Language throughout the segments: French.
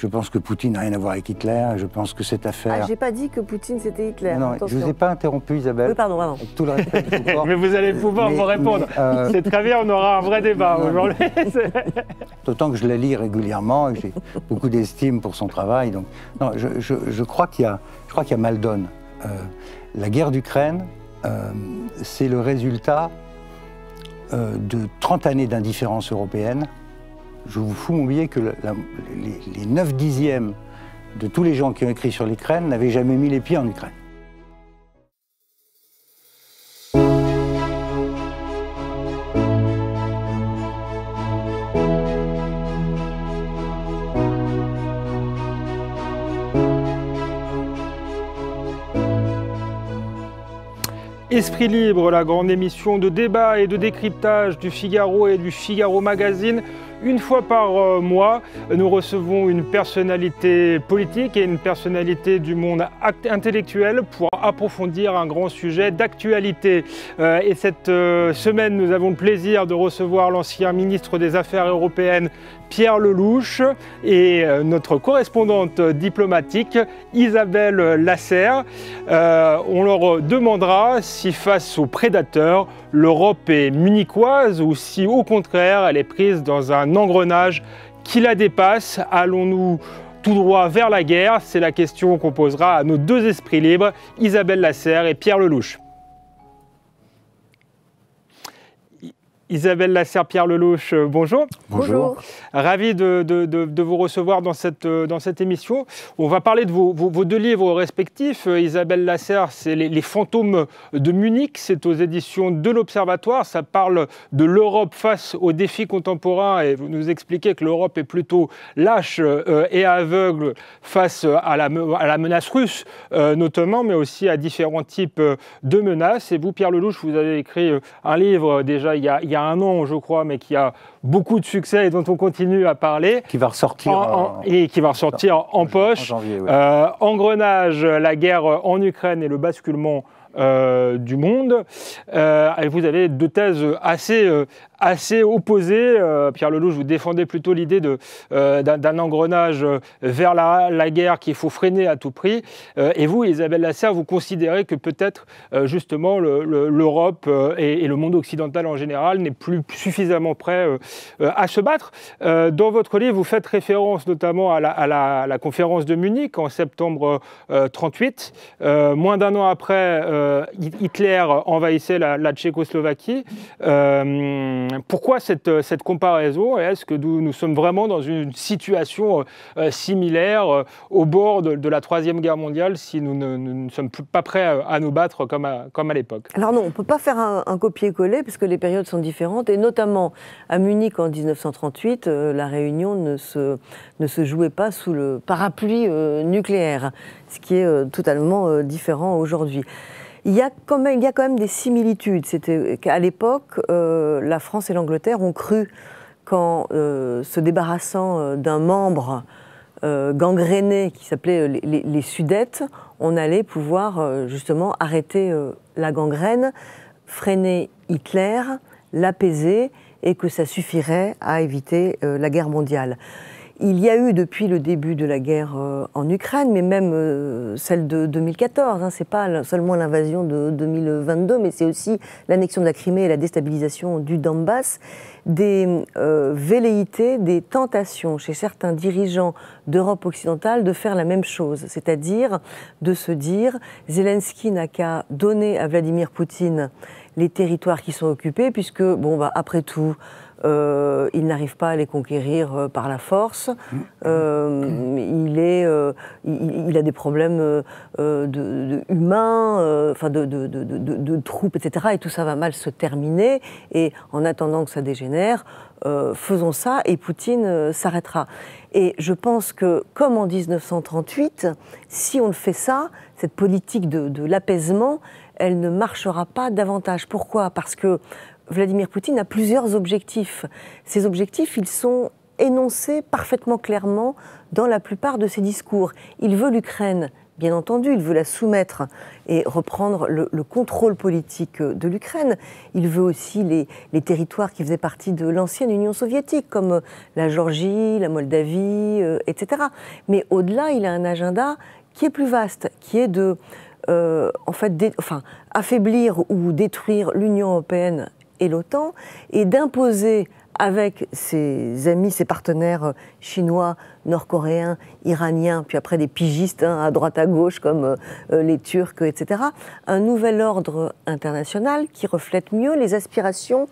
Je pense que Poutine n'a rien à voir avec Hitler. Je pense que cette affaire... Ah, j'ai pas dit que Poutine c'était Hitler. Non, je ne vous ai pas interrompu, Isabelle. Oui, pardon, vraiment. Avec tout le respect que je vous porte. Mais vous allez pouvoir me répondre. C'est très bien, on aura un vrai débat aujourd'hui. D'autant que je la lis régulièrement et que j'ai beaucoup d'estime pour son travail. Donc, non, je crois qu'il y a mal donne. La guerre d'Ukraine, c'est le résultat de 30 années d'indifférence européenne. Je vous fous mon billet que les 9 dixièmes de tous les gens qui ont écrit sur l'Ukraine n'avaient jamais mis les pieds en Ukraine. Esprit libre, la grande émission de débat et de décryptage du Figaro et du Figaro Magazine. Une fois par mois, nous recevons une personnalité politique et une personnalité du monde intellectuel pour approfondir un grand sujet d'actualité. Et cette semaine, nous avons le plaisir de recevoir l'ancien ministre des Affaires européennes, Pierre Lellouche, et notre correspondante diplomatique, Isabelle Lasserre. On leur demandera si face aux prédateurs, l'Europe est munichoise ou si au contraire elle est prise dans un engrenage qui la dépasse. Allons-nous tout droit vers la guerre? C'est la question qu'on posera à nos deux esprits libres, Isabelle Lasserre et Pierre Lellouche. Isabelle Lasserre, Pierre Lellouche, bonjour. Bonjour. Ravi de vous recevoir dans cette émission. On va parler de vos deux livres respectifs. Isabelle Lasserre, c'est les fantômes de Munich. C'est aux éditions de l'Observatoire. Ça parle de l'Europe face aux défis contemporains. Et vous nous expliquez que l'Europe est plutôt lâche et aveugle face à la menace russe, notamment, mais aussi à différents types de menaces. Et vous, Pierre Lellouche, vous avez écrit un livre déjà il y a un an, je crois, mais qui a beaucoup de succès et dont on continue à parler. Qui va ressortir en poche. En janvier, oui. Engrenage, la guerre en Ukraine et le basculement du monde. Et vous avez deux thèses assez opposées. Pierre Lellouche, vous défendez plutôt l'idée d'un engrenage vers la guerre qu'il faut freiner à tout prix. Et vous, Isabelle Lasserre, vous considérez que peut-être justement l'Europe et le monde occidental en général n'est plus suffisamment prêt à se battre. Dans votre livre, vous faites référence notamment à la conférence de Munich en septembre 1938. Moins d'un an après, Hitler envahissait la Tchécoslovaquie. Pourquoi cette comparaison? Est-ce que nous sommes vraiment dans une situation similaire au bord de la Troisième Guerre mondiale si nous ne sommes pas prêts à nous battre comme à l'époque? Alors non, on ne peut pas faire un copier-coller parce que les périodes sont différentes et notamment à Munich en 1938, la réunion ne se jouait pas sous le parapluie nucléaire, ce qui est totalement différent aujourd'hui. Il y a quand même des similitudes. C'était qu'à l'époque, la France et l'Angleterre ont cru qu'en se débarrassant d'un membre gangréné qui s'appelait les Sudètes, on allait pouvoir justement arrêter la gangrène, freiner Hitler, l'apaiser et que ça suffirait à éviter la guerre mondiale. Il y a eu depuis le début de la guerre en Ukraine, mais même celle de 2014, c'est pas seulement l'invasion de 2022, mais c'est aussi l'annexion de la Crimée et la déstabilisation du Donbass, des velléités, des tentations chez certains dirigeants d'Europe occidentale de faire la même chose, c'est-à-dire de se dire Zelensky n'a qu'à donner à Vladimir Poutine les territoires qui sont occupés, puisque, après tout, il n'arrive pas à les conquérir par la force. Il a des problèmes humains, de troupes, etc. Et tout ça va mal se terminer. Et en attendant que ça dégénère, faisons ça et Poutine s'arrêtera. Et je pense que, comme en 1938, si on fait ça, cette politique de l'apaisement, elle ne marchera pas davantage. Pourquoi? Parce que Vladimir Poutine a plusieurs objectifs. Ces objectifs, ils sont énoncés parfaitement clairement dans la plupart de ses discours. Il veut l'Ukraine bien entendu, il veut la soumettre et reprendre le contrôle politique de l'Ukraine. Il veut aussi les territoires qui faisaient partie de l'ancienne Union soviétique, comme la Géorgie, la Moldavie, etc. Mais au-delà, il a un agenda qui est plus vaste, qui est de affaiblir ou détruire l'Union européenne et l'OTAN, et d'imposer avec ses amis, ses partenaires chinois, nord-coréens, iraniens, puis après des pigistes à droite à gauche comme les Turcs, etc., un nouvel ordre international qui reflète mieux les aspirations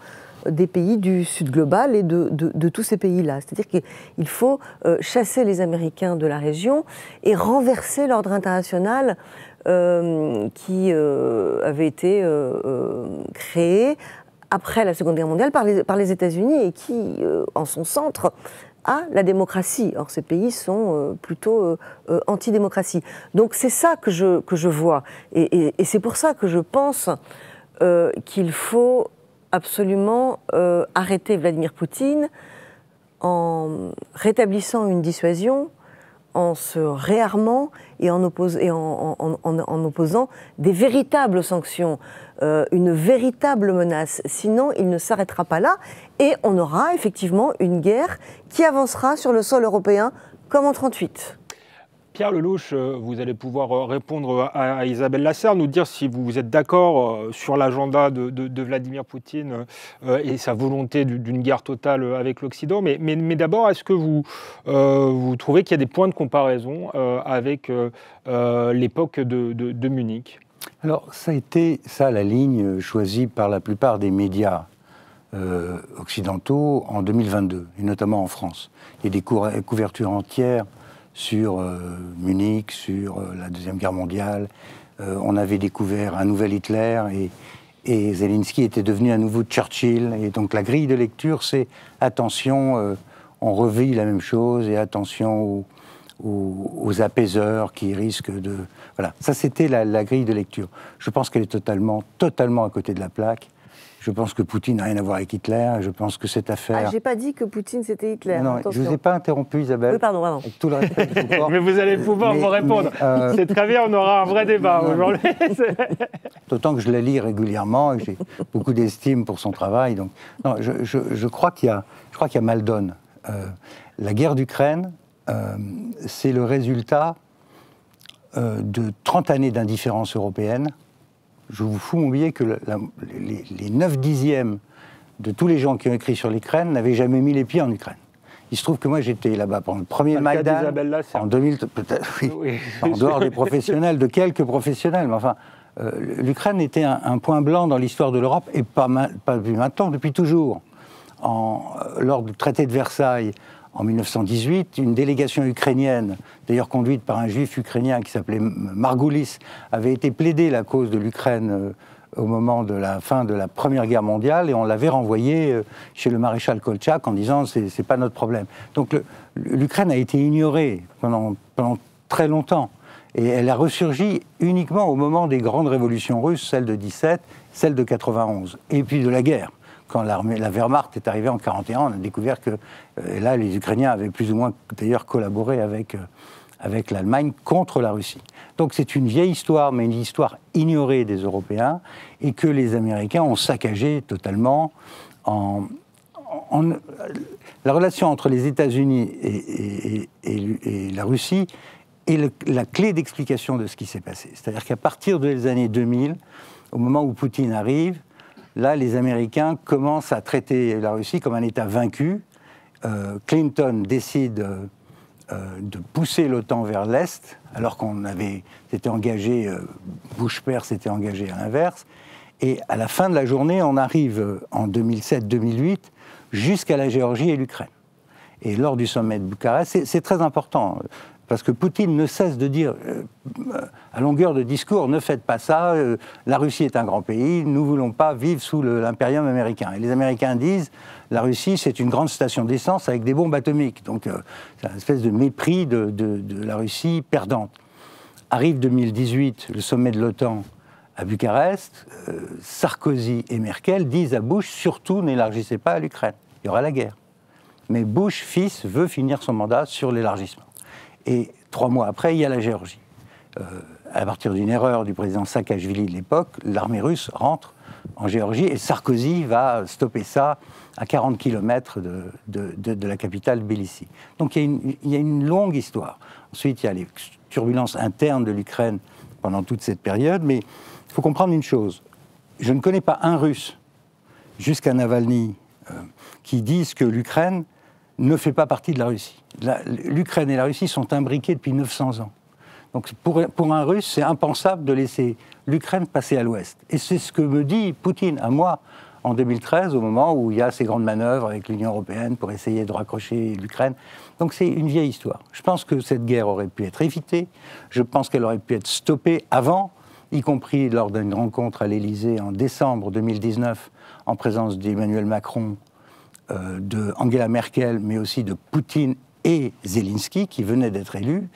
des pays du Sud global et de tous ces pays-là. C'est-à-dire qu'il faut chasser les Américains de la région et renverser l'ordre international qui avait été créé après la Seconde Guerre mondiale par les États-Unis et qui, en son centre, a la démocratie. Or, ces pays sont plutôt anti-démocratie. Donc c'est ça que je vois. Et c'est pour ça que je pense qu'il faut absolument arrêter Vladimir Poutine en rétablissant une dissuasion, en se réarmant et en opposant des véritables sanctions, une véritable menace. Sinon, il ne s'arrêtera pas là et on aura effectivement une guerre qui avancera sur le sol européen comme en 1938. Pierre Lellouche, vous allez pouvoir répondre à Isabelle Lasserre, nous dire si vous êtes d'accord sur l'agenda de Vladimir Poutine et sa volonté d'une guerre totale avec l'Occident. Mais d'abord, est-ce que vous trouvez qu'il y a des points de comparaison avec l'époque de Munich ? Alors, ça a été la ligne choisie par la plupart des médias occidentaux en 2022, et notamment en France. Il y a des couvertures entières sur Munich, sur la Deuxième Guerre mondiale. On avait découvert un nouvel Hitler et Zelensky était devenu un nouveau Churchill. Et donc la grille de lecture, c'est attention, on revit la même chose et attention aux apaiseurs qui risquent de... Voilà, ça c'était la grille de lecture. Je pense qu'elle est totalement à côté de la plaque. Je pense que Poutine n'a rien à voir avec Hitler. Je pense que cette affaire... Ah, j'ai pas dit que Poutine c'était Hitler. Non, attention. Je vous ai pas interrompu, Isabelle. Oui, pardon, vraiment. Avec tout le respect que je vous porte. Mais vous allez pouvoir me répondre. C'est très bien, on aura un vrai débat aujourd'hui. D'autant que je la lis régulièrement et que j'ai beaucoup d'estime pour son travail. Donc, non, je crois qu'il y a mal donne. La guerre d'Ukraine, c'est le résultat de 30 années d'indifférence européenne. Je vous fous mon billet que les 9/10 de tous les gens qui ont écrit sur l'Ukraine n'avaient jamais mis les pieds en Ukraine. Il se trouve que moi j'étais là-bas pendant le premier Maïdan, en 2000, peut-être, oui, en dehors des professionnels, de quelques professionnels, mais enfin, l'Ukraine était un point blanc dans l'histoire de l'Europe, et pas depuis maintenant, depuis toujours. Lors du traité de Versailles, en 1918, une délégation ukrainienne, d'ailleurs conduite par un juif ukrainien qui s'appelait Margoulis, avait été plaider la cause de l'Ukraine au moment de la fin de la Première Guerre mondiale, et on l'avait renvoyé chez le maréchal Koltchak en disant c'est pas notre problème. Donc l'Ukraine a été ignorée pendant très longtemps, et elle a ressurgi uniquement au moment des grandes révolutions russes, celle de 17, celle de 91, et puis de la guerre. Quand la Wehrmacht est arrivée en 1941, on a découvert que là, les Ukrainiens avaient plus ou moins d'ailleurs collaboré avec l'Allemagne contre la Russie. Donc c'est une vieille histoire, mais une histoire ignorée des Européens, et que les Américains ont saccagé totalement. La relation entre les États-Unis et la Russie est la clé d'explication de ce qui s'est passé. C'est-à-dire qu'à partir des années 2000, au moment où Poutine arrive, là, les Américains commencent à traiter la Russie comme un État vaincu. Clinton décide de pousser l'OTAN vers l'Est, alors qu'on s'était engagé, Bush père s'était engagé à l'inverse. Et à la fin de la journée, on arrive en 2007-2008 jusqu'à la Géorgie et l'Ukraine. Et lors du sommet de Bucarest, c'est très important. Parce que Poutine ne cesse de dire, à longueur de discours, ne faites pas ça, la Russie est un grand pays, nous ne voulons pas vivre sous l'impérium américain. Et les Américains disent, la Russie c'est une grande station d'essence avec des bombes atomiques. Donc c'est une espèce de mépris de la Russie perdante. Arrive 2018, le sommet de l'OTAN à Bucarest, Sarkozy et Merkel disent à Bush, surtout n'élargissez pas à l'Ukraine, il y aura la guerre. Mais Bush, fils, veut finir son mandat sur l'élargissement. Et 3 mois après, il y a la Géorgie. à partir d'une erreur du président Saakashvili de l'époque, l'armée russe rentre en Géorgie et Sarkozy va stopper ça à 40 km de la capitale Tbilissi. Donc il y a une longue histoire. Ensuite, il y a les turbulences internes de l'Ukraine pendant toute cette période, mais il faut comprendre une chose. Je ne connais pas un Russe, jusqu'à Navalny, qui disent que l'Ukraine ne fait pas partie de la Russie. L'Ukraine et la Russie sont imbriquées depuis 900 ans. Donc pour un Russe, c'est impensable de laisser l'Ukraine passer à l'ouest. Et c'est ce que me dit Poutine à moi en 2013, au moment où il y a ces grandes manœuvres avec l'Union européenne pour essayer de raccrocher l'Ukraine. Donc c'est une vieille histoire. Je pense que cette guerre aurait pu être évitée. Je pense qu'elle aurait pu être stoppée avant, y compris lors d'une rencontre à l'Élysée en décembre 2019, en présence d'Emmanuel Macron, de Angela Merkel, mais aussi de Poutine et Zelensky, qui venait d'être élu.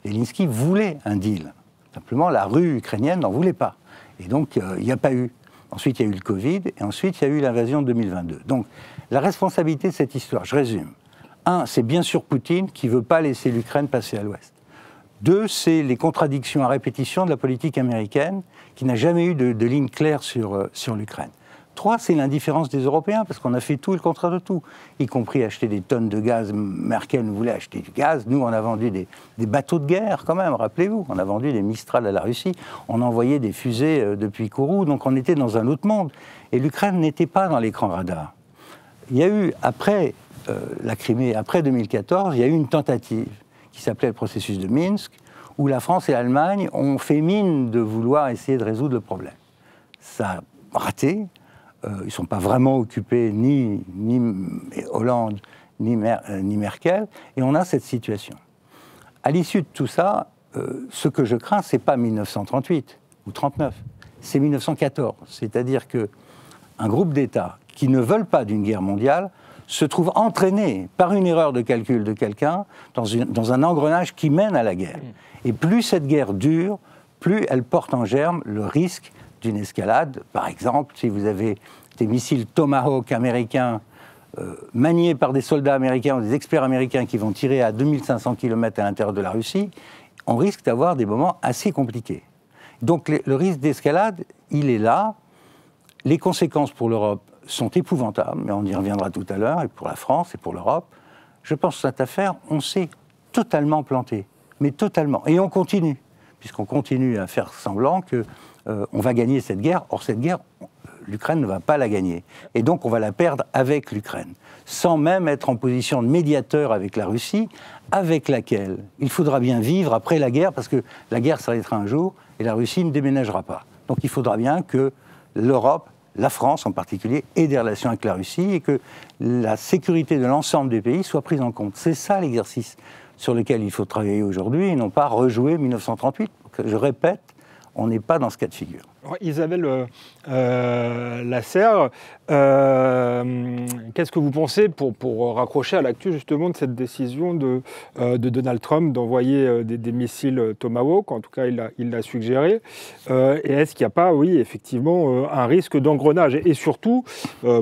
Zelensky voulait un deal. Simplement, la rue ukrainienne n'en voulait pas. Et donc, il n'y a pas eu. Ensuite, il y a eu le Covid, et ensuite, il y a eu l'invasion de 2022. Donc, la responsabilité de cette histoire, je résume. 1, c'est bien sûr Poutine qui ne veut pas laisser l'Ukraine passer à l'ouest. 2, c'est les contradictions à répétition de la politique américaine, qui n'a jamais eu de ligne claire sur l'Ukraine. 3, c'est l'indifférence des Européens, parce qu'on a fait tout et le contraire de tout, y compris acheter des tonnes de gaz. Merkel nous voulait acheter du gaz. Nous, on a vendu des bateaux de guerre, quand même, rappelez-vous. On a vendu des Mistral à la Russie. On envoyait des fusées depuis Kourou. Donc, on était dans un autre monde. Et l'Ukraine n'était pas dans l'écran radar. Il y a eu, après la Crimée, après 2014, il y a eu une tentative qui s'appelait le processus de Minsk, où la France et l'Allemagne ont fait mine de vouloir essayer de résoudre le problème. Ça a raté. Ils ne sont pas vraiment occupés, ni Hollande, ni Merkel, et on a cette situation. À l'issue de tout ça, ce que je crains, ce n'est pas 1938 ou 1939, c'est 1914. C'est-à-dire qu'un groupe d'États qui ne veulent pas d'une guerre mondiale se trouve entraîné par une erreur de calcul de quelqu'un dans un engrenage qui mène à la guerre. Et plus cette guerre dure, plus elle porte en germe le risque d'une escalade. Par exemple, si vous avez des missiles Tomahawk américains maniés par des soldats américains ou des experts américains qui vont tirer à 2500 km à l'intérieur de la Russie, on risque d'avoir des moments assez compliqués. Donc le risque d'escalade, il est là. Les conséquences pour l'Europe sont épouvantables, mais on y reviendra tout à l'heure, et pour la France et pour l'Europe. Je pense que cette affaire, on s'est totalement planté, mais totalement. Et on continue, puisqu'on continue à faire semblant que on va gagner cette guerre. Or, cette guerre, l'Ukraine ne va pas la gagner. Et donc, on va la perdre avec l'Ukraine, sans même être en position de médiateur avec la Russie, avec laquelle il faudra bien vivre après la guerre, parce que la guerre s'arrêtera un jour et la Russie ne déménagera pas. Donc, il faudra bien que l'Europe, la France en particulier, ait des relations avec la Russie et que la sécurité de l'ensemble des pays soit prise en compte. C'est ça l'exercice sur lequel il faut travailler aujourd'hui et non pas rejouer 1938. Je répète, on n'est pas dans ce cas de figure. Isabelle Lasserre, qu'est-ce que vous pensez, pour raccrocher à l'actu justement de cette décision de Donald Trump d'envoyer des missiles Tomahawk, en tout cas il l'a suggéré, et est-ce qu'il n'y a pas, oui, effectivement, un risque d'engrenage? Et surtout,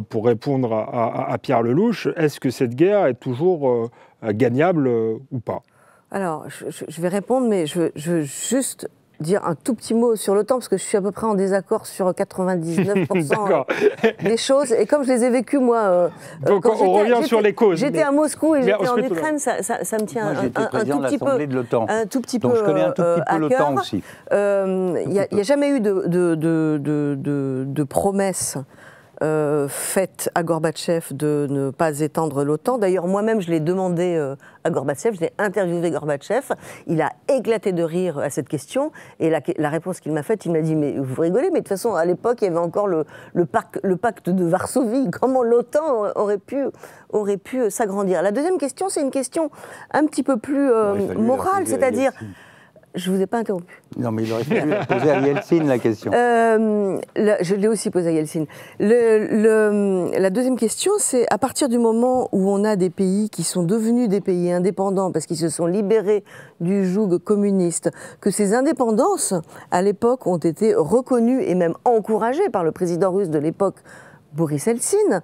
pour répondre à Pierre Lelouch, est-ce que cette guerre est toujours gagnable ou pas? Alors, je vais répondre, mais je veux juste dire un tout petit mot sur l'OTAN, parce que je suis à peu près en désaccord sur 99% des choses. Et comme je les ai vécues, moi... Donc on revient sur les causes. J'étais à Moscou et j'étais en Ukraine, ça me tient un tout petit peu... de l'OTAN. Un tout petit Donc peu je connais un tout petit peu l'OTAN aussi. Il n'y a jamais eu de promesses faite à Gorbatchev de ne pas étendre l'OTAN. D'ailleurs, moi-même, je l'ai demandé à Gorbatchev, je l'ai interviewé Gorbatchev. Il a éclaté de rire à cette question. Et la réponse qu'il m'a faite, il m'a dit « Mais vous rigolez, mais de toute façon, à l'époque, il y avait encore le pacte de Varsovie. Comment l'OTAN aurait pu s'agrandir ?» La deuxième question, c'est une question un petit peu plus morale, c'est-à-dire... Je ne vous ai pas interrompu. Non, mais il aurait fallu poser à Yeltsin la question. Je l'ai aussi posé à Yeltsin. La deuxième question, c'est à partir du moment où on a des pays qui sont devenus des pays indépendants parce qu'ils se sont libérés du joug communiste, que ces indépendances, à l'époque, ont été reconnues et même encouragées par le président russe de l'époque, Boris Eltsine,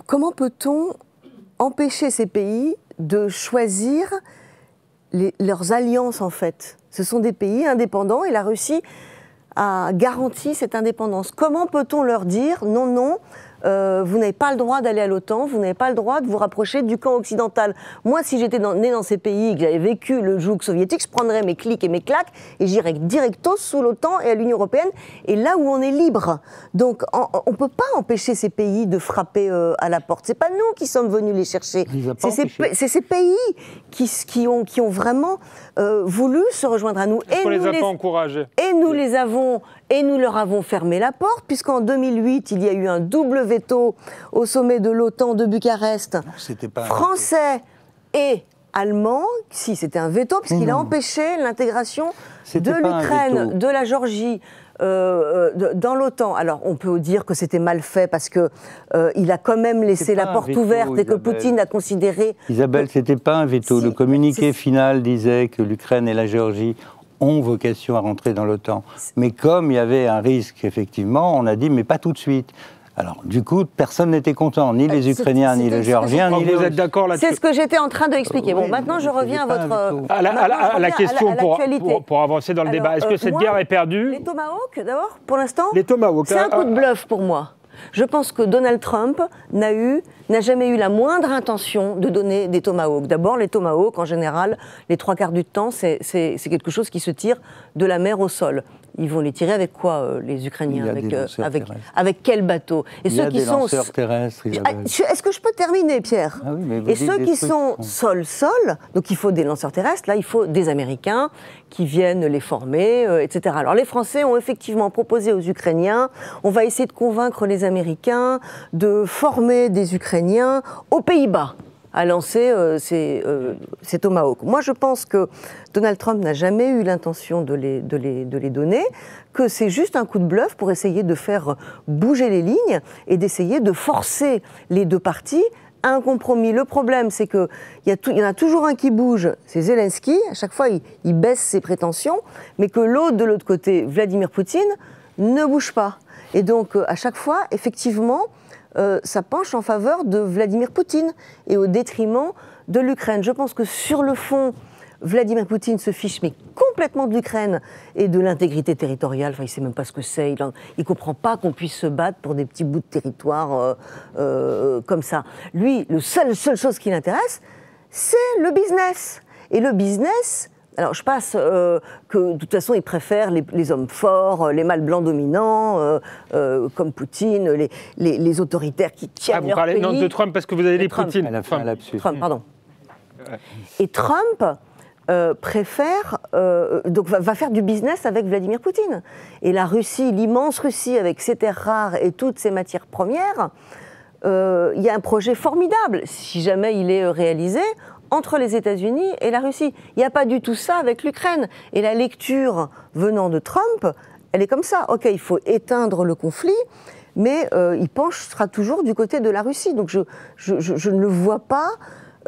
comment peut-on empêcher ces pays de choisir leurs alliances, en fait. Ce sont des pays indépendants et la Russie a garanti cette indépendance. Comment peut-on leur dire non, non, vous n'avez pas le droit d'aller à l'OTAN, vous n'avez pas le droit de vous rapprocher du camp occidental. Moi, si j'étais né dans ces pays et que j'avais vécu le joug soviétique, je prendrais mes clics et mes claques et j'irais directos sous l'OTAN et à l'Union européenne, et là où on est libre. Donc, on ne peut pas empêcher ces pays de frapper à la porte. Ce n'est pas nous qui sommes venus les chercher. C'est ces pays qui ont vraiment voulu se rejoindre à nous. On les a pas encouragés. Et nous leur avons fermé la porte, puisqu'en 2008, il y a eu un double veto au sommet de l'OTAN de Bucarest, français et allemand. Si, c'était un veto, puisqu'il a empêché l'intégration de l'Ukraine, de la Géorgie, dans l'OTAN. Alors, on peut dire que c'était mal fait parce que il a quand même laissé la porte ouverte et que Poutine a considéré... Isabelle, c'était pas un veto. Le communiqué final disait que l'Ukraine et la Géorgie ont vocation à rentrer dans l'OTAN. Mais comme il y avait un risque, effectivement, on a dit, mais pas tout de suite. Alors, du coup, personne n'était content, ni les Ukrainiens, ni les Géorgiens, ni les... Vous êtes d'accord là-dessus ? C'est ce que j'étais en train d'expliquer. Bon, maintenant, je reviens à la question pour avancer dans le débat. Est-ce que cette guerre est perdue ? Les Tomahawks, d'abord, pour l'instant, les Tomahawks, c'est un coup de bluff pour moi. Je pense que Donald Trump n'a jamais eu la moindre intention de donner des Tomahawks. D'abord, les Tomahawks, en général, les 3/4 du temps, c'est quelque chose qui se tire de la mer au sol. Ils vont les tirer avec quoi, les Ukrainiens ? Avec quel bateau ? Et il y a des lanceurs terrestres. Est-ce que je peux terminer, Pierre ? Oui, et ceux qui sont sol-sol, donc il faut des lanceurs terrestres, là il faut des Américains qui viennent les former, etc. Alors les Français ont effectivement proposé aux Ukrainiens, on va essayer de convaincre les Américains de former des Ukrainiens aux Pays-Bas à lancer ces Tomahawks. Moi, je pense que Donald Trump n'a jamais eu l'intention de les donner, que c'est juste un coup de bluff pour essayer de faire bouger les lignes et d'essayer de forcer les deux parties à un compromis. Le problème, c'est qu'il y en a toujours un qui bouge, c'est Zelensky. À chaque fois, il baisse ses prétentions, mais que l'autre, de l'autre côté, Vladimir Poutine, ne bouge pas. Et donc, à chaque fois, effectivement, ça penche en faveur de Vladimir Poutine et au détriment de l'Ukraine. Je pense que sur le fond, Vladimir Poutine se fiche mais complètement de l'Ukraine et de l'intégrité territoriale. Enfin, il ne sait même pas ce que c'est. Il ne comprend pas qu'on puisse se battre pour des petits bouts de territoire comme ça. Lui, la seule chose qui l'intéresse, c'est le business. Et le business... Alors, je passe que, de toute façon, il préfère les hommes forts, les mâles blancs dominants, comme Poutine, les autoritaires qui tiennent leur pays. Vous parlez de Trump parce que vous avez dit Poutine. Elle a fait un lapsus. Trump, pardon. Et Trump préfère, donc va faire du business avec Vladimir Poutine. Et la Russie, l'immense Russie, avec ses terres rares et toutes ses matières premières, il y a un projet formidable, si jamais il est réalisé, entre les États-Unis et la Russie. Il n'y a pas du tout ça avec l'Ukraine. Et la lecture venant de Trump, elle est comme ça. Ok, il faut éteindre le conflit, mais il penchera toujours du côté de la Russie. Donc je ne le vois pas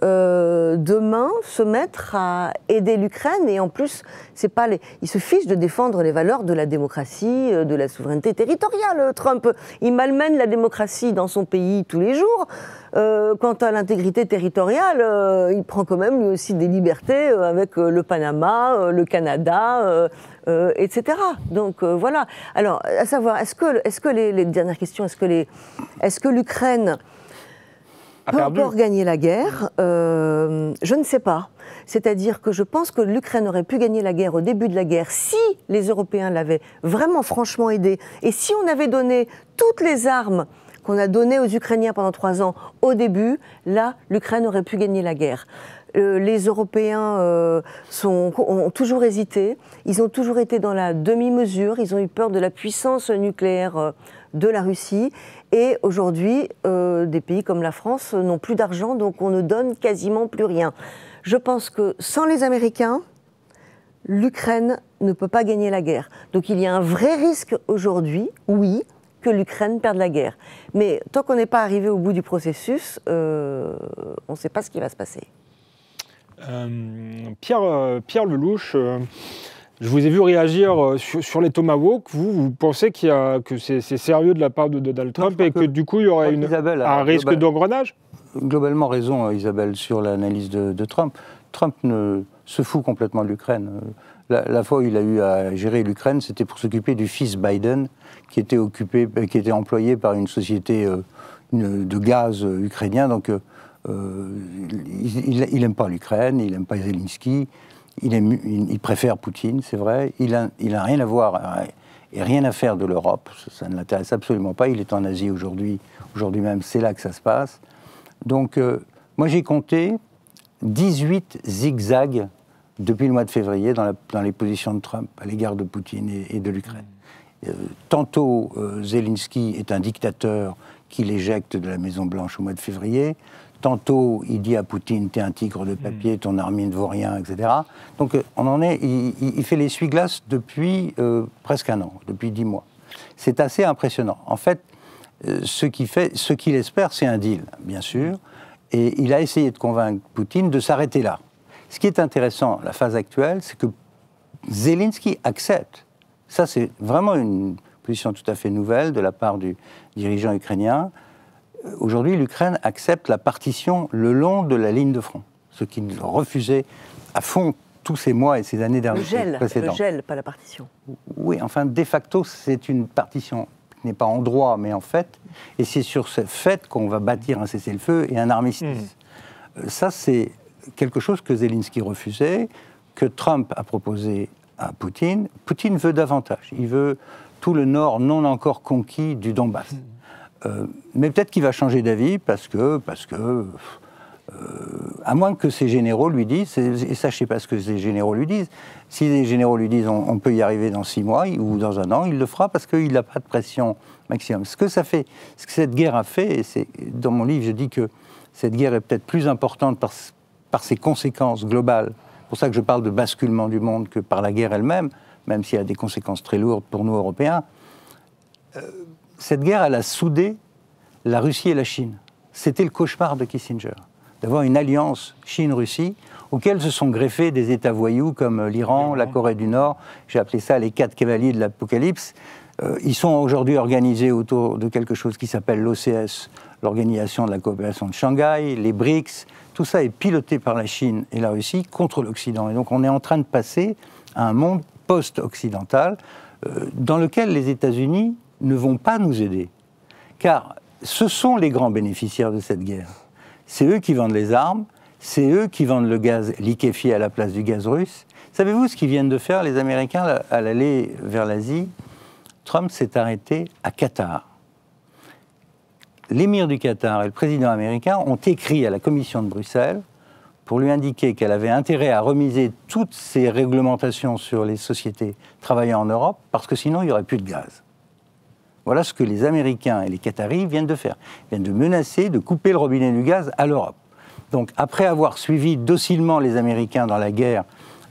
demain se mettre à aider l'Ukraine. Et en plus, il se fiche de défendre les valeurs de la démocratie, de la souveraineté territoriale. Trump, il malmène la démocratie dans son pays tous les jours. Quant à l'intégrité territoriale, il prend quand même lui aussi des libertés avec le Panama, le Canada, etc. Donc voilà. Alors, à savoir, est-ce que les dernières questions, est-ce que l'Ukraine peut encore gagner la guerre ? Je ne sais pas. C'est-à-dire que je pense que l'Ukraine aurait pu gagner la guerre au début de la guerre si les Européens l'avaient vraiment franchement aidé et si on avait donné toutes les armes qu'on a donné aux Ukrainiens pendant 3 ans au début, là, l'Ukraine aurait pu gagner la guerre. Les Européens ont toujours hésité, ils ont toujours été dans la demi-mesure, ils ont eu peur de la puissance nucléaire de la Russie, et aujourd'hui, des pays comme la France n'ont plus d'argent, donc on ne donne quasiment plus rien. Je pense que sans les Américains, l'Ukraine ne peut pas gagner la guerre. Donc il y a un vrai risque aujourd'hui, oui, que l'Ukraine perde la guerre. Mais tant qu'on n'est pas arrivé au bout du processus, on ne sait pas ce qui va se passer. Pierre Lelouch, je vous ai vu réagir sur les Tomahawks. Vous pensez que c'est sérieux de la part de Donald Trump et que du coup il y aurait un risque d'engrenage ? Globalement raison, Isabelle, sur l'analyse de Trump. Trump se fout complètement de l'Ukraine. La fois où il a eu à gérer l'Ukraine, c'était pour s'occuper du fils Biden, qui était employé par une société de gaz ukrainien. Donc, il n'aime pas l'Ukraine, il n'aime pas Zelensky, il préfère Poutine, c'est vrai. Il n'a rien à voir et rien à faire de l'Europe. Ça ne l'intéresse absolument pas. Il est en Asie aujourd'hui. Aujourd'hui même, c'est là que ça se passe. Donc, moi, j'ai compté 18 zigzags depuis le mois de février dans les positions de Trump à l'égard de Poutine et de l'Ukraine. Tantôt, Zelensky est un dictateur qui l'éjecte de la Maison-Blanche au mois de février. Tantôt, il dit à Poutine, t'es un tigre de papier, ton armée ne vaut rien, etc. Donc, on en est, il fait l'essuie-glace depuis presque un an, depuis 10 mois. C'est assez impressionnant. En fait, ce qu'il espère, c'est un deal, bien sûr. Et il a essayé de convaincre Poutine de s'arrêter là. Ce qui est intéressant, la phase actuelle, c'est que Zelensky accepte. Ça, c'est vraiment une position tout à fait nouvelle de la part du dirigeant ukrainien. Aujourd'hui, l'Ukraine accepte la partition le long de la ligne de front, ce qu'il refusait à fond tous ces mois et ces années précédentes. Le gel, pas la partition. Oui, enfin, de facto, c'est une partition qui n'est pas en droit, mais en fait, et c'est sur ce fait qu'on va bâtir un cessez-le-feu et un armistice. Ça, c'est quelque chose que Zelensky refusait, que Trump a proposé à Poutine. Poutine veut davantage. Il veut tout le nord non encore conquis du Donbass. Mais peut-être qu'il va changer d'avis parce que à moins que ses généraux lui disent, et sachez pas ce que ses généraux lui disent, si les généraux lui disent on peut y arriver dans 6 mois ou dans un an, il le fera parce qu'il n'a pas de pression maximum. Ce que cette guerre a fait, et dans mon livre je dis que cette guerre est peut-être plus importante par ses conséquences globales, c'est pour ça que je parle de basculement du monde que par la guerre elle-même, même s'il y a des conséquences très lourdes pour nous Européens. Cette guerre, elle a soudé la Russie et la Chine. C'était le cauchemar de Kissinger, d'avoir une alliance Chine-Russie, auquel se sont greffés des États voyous comme l'Iran, la Corée du Nord. J'ai appelé ça les 4 cavaliers de l'Apocalypse. Ils sont aujourd'hui organisés autour de quelque chose qui s'appelle l'OCS, l'Organisation de la coopération de Shanghai, les BRICS. Tout ça est piloté par la Chine et la Russie contre l'Occident. Et donc on est en train de passer à un monde post-occidental dans lequel les États-Unis ne vont pas nous aider. Car ce sont les grands bénéficiaires de cette guerre. C'est eux qui vendent les armes, c'est eux qui vendent le gaz liquéfié à la place du gaz russe. Savez-vous ce qu'ils viennent de faire, les Américains, à l'aller vers l'Asie? Trump s'est arrêté à Qatar. L'émir du Qatar et le président américain ont écrit à la Commission de Bruxelles pour lui indiquer qu'elle avait intérêt à remiser toutes ces réglementations sur les sociétés travaillant en Europe, parce que sinon il n'y aurait plus de gaz. Voilà ce que les Américains et les Qataris viennent de faire. Ils viennent de menacer de couper le robinet du gaz à l'Europe. Donc, après avoir suivi docilement les Américains dans la guerre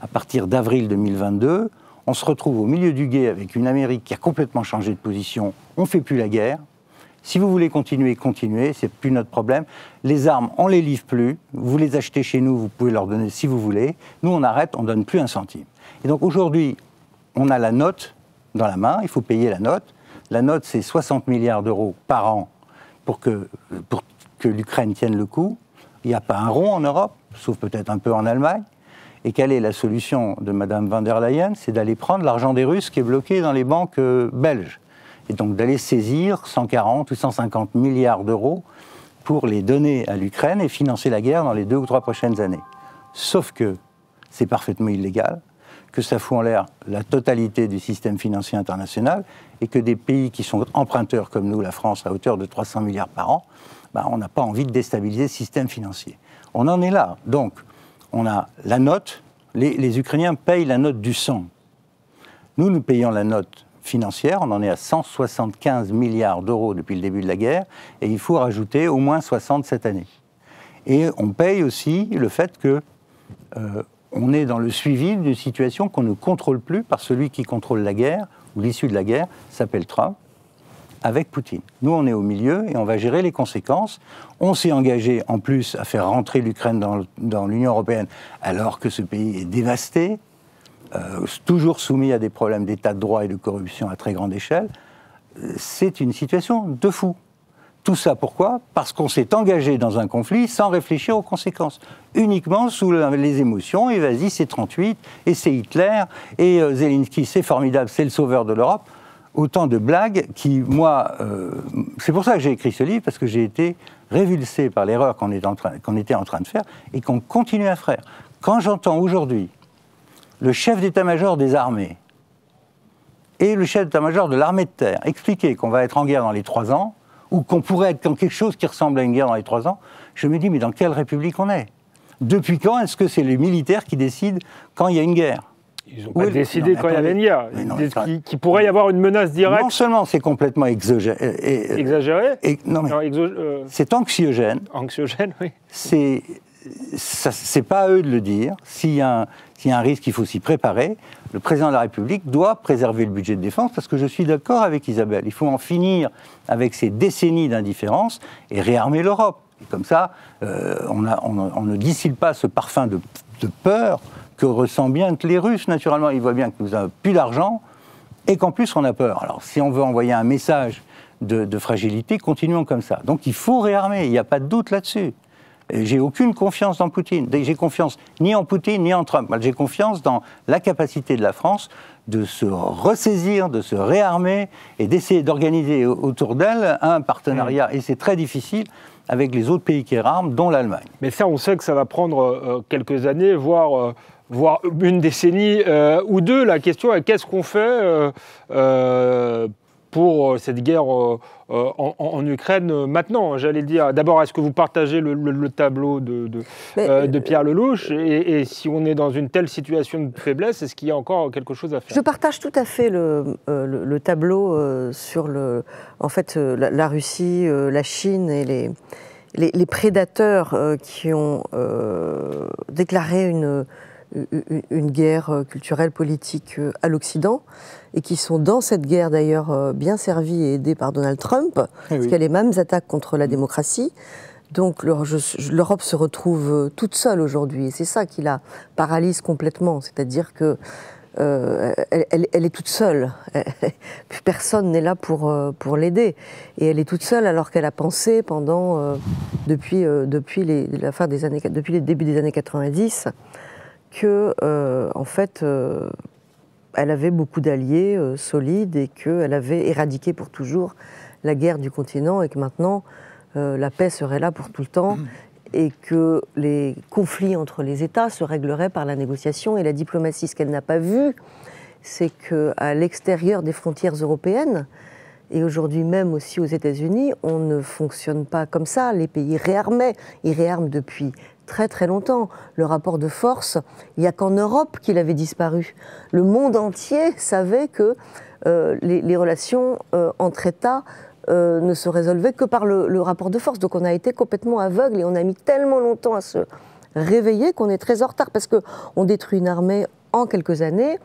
à partir d'avril 2022, on se retrouve au milieu du gué avec une Amérique qui a complètement changé de position. On ne fait plus la guerre. Si vous voulez continuer, continuez, c'est plus notre problème. Les armes, on ne les livre plus. Vous les achetez chez nous, vous pouvez leur donner si vous voulez. Nous, on arrête, on ne donne plus un centime. Et donc aujourd'hui, on a la note dans la main, il faut payer la note. La note, c'est 60 milliards d'euros par an pour que l'Ukraine tienne le coup. Il n'y a pas un rond en Europe, sauf peut-être un peu en Allemagne. Et quelle est la solution de Mme von der Leyen? C'est d'aller prendre l'argent des Russes qui est bloqué dans les banques belges. Et donc d'aller saisir 140 ou 150 milliards d'euros pour les donner à l'Ukraine et financer la guerre dans les 2 ou 3 prochaines années. Sauf que c'est parfaitement illégal, que ça fout en l'air la totalité du système financier international et que des pays qui sont emprunteurs comme nous, la France, à hauteur de 300 milliards par an, on n'a pas envie de déstabiliser le système financier. On en est là. Donc, on a la note, les Ukrainiens payent la note du sang. Nous payons la note financière, on en est à 175 milliards d'euros depuis le début de la guerre, et il faut rajouter au moins 60 cette année. Et on paye aussi le fait que on est dans le suivi d'une situation qu'on ne contrôle plus par celui qui contrôle la guerre, ou l'issue de la guerre, s'appelle Trump, avec Poutine. Nous, on est au milieu et on va gérer les conséquences. On s'est engagé, en plus, à faire rentrer l'Ukraine dans l'Union européenne, alors que ce pays est dévasté, toujours soumis à des problèmes d'état de droit et de corruption à très grande échelle. C'est une situation de fou. Tout ça pourquoi? Parce qu'on s'est engagé dans un conflit sans réfléchir aux conséquences. Uniquement sous les émotions, et vas-y, c'est 38, et c'est Hitler, et Zelensky, c'est formidable, c'est le sauveur de l'Europe. Autant de blagues qui, moi, c'est pour ça que j'ai écrit ce livre, parce que j'ai été révulsé par l'erreur qu'on était en train de faire, et qu'on continue à faire. Quand j'entends aujourd'hui le chef d'état-major des armées et le chef d'état-major de l'armée de terre expliquer qu'on va être en guerre dans les 3 ans, ou qu'on pourrait être dans quelque chose qui ressemble à une guerre dans les 3 ans, je me dis, mais dans quelle république on est? Depuis quand est-ce que c'est les militaires qui décident quand il y a une guerre? Ils n'ont pas décidé quand il y avait une guerre. Qu'il pourrait y avoir une menace directe. Non seulement c'est complètement exagéré. C'est anxiogène. Anxiogène, oui. C'est pas à eux de le dire. S'il y a un risque, il faut s'y préparer. Le président de la République doit préserver le budget de défense, parce que je suis d'accord avec Isabelle. Il faut en finir avec ces décennies d'indifférence et réarmer l'Europe. Et comme ça, on ne distille pas ce parfum de peur que ressentent bien que les Russes, naturellement. Ils voient bien que nous n'avons plus d'argent et qu'en plus on a peur. Alors si on veut envoyer un message de fragilité, continuons comme ça. Donc il faut réarmer, il n'y a pas de doute là-dessus. J'ai aucune confiance dans Poutine. J'ai confiance ni en Poutine ni en Trump. J'ai confiance dans la capacité de la France de se ressaisir, de se réarmer et d'essayer d'organiser autour d'elle un partenariat. Et c'est très difficile avec les autres pays qui réarment, dont l'Allemagne. Mais ça, on sait que ça va prendre quelques années, voire une décennie ou deux. La question est qu'est-ce qu'on fait pour cette guerre en Ukraine maintenant, j'allais dire. D'abord, est-ce que vous partagez le tableau de Pierre Lelouch et si on est dans une telle situation de faiblesse, est-ce qu'il y a encore quelque chose à faire? Je partage tout à fait le tableau sur la Russie, la Chine et les prédateurs qui ont déclaré une guerre culturelle, politique à l'Occident, et qui sont dans cette guerre d'ailleurs bien servis et aidés par Donald Trump, parce qu'il y a les mêmes attaques contre la démocratie. Donc l'Europe se retrouve toute seule aujourd'hui, et c'est ça qui la paralyse complètement, c'est-à-dire que elle est toute seule, personne n'est là pour l'aider, et elle est toute seule alors qu'elle a pensé depuis le début des années 90 que en fait elle avait beaucoup d'alliés solides et qu'elle avait éradiqué pour toujours la guerre du continent et que maintenant la paix serait là pour tout le temps et que les conflits entre les États se régleraient par la négociation et la diplomatie. Ce qu'elle n'a pas vu, c'est qu'à l'extérieur des frontières européennes, et aujourd'hui même aussi aux États-Unis, on ne fonctionne pas comme ça. Les pays réarmaient, ils réarment depuis très très longtemps. Le rapport de force, il n'y a qu'en Europe qu'il avait disparu. Le monde entier savait que les relations entre États ne se résolvaient que par le rapport de force. Donc on a été complètement aveugle et on a mis tellement longtemps à se réveiller qu'on est très en retard parce qu'on détruit une armée en quelques années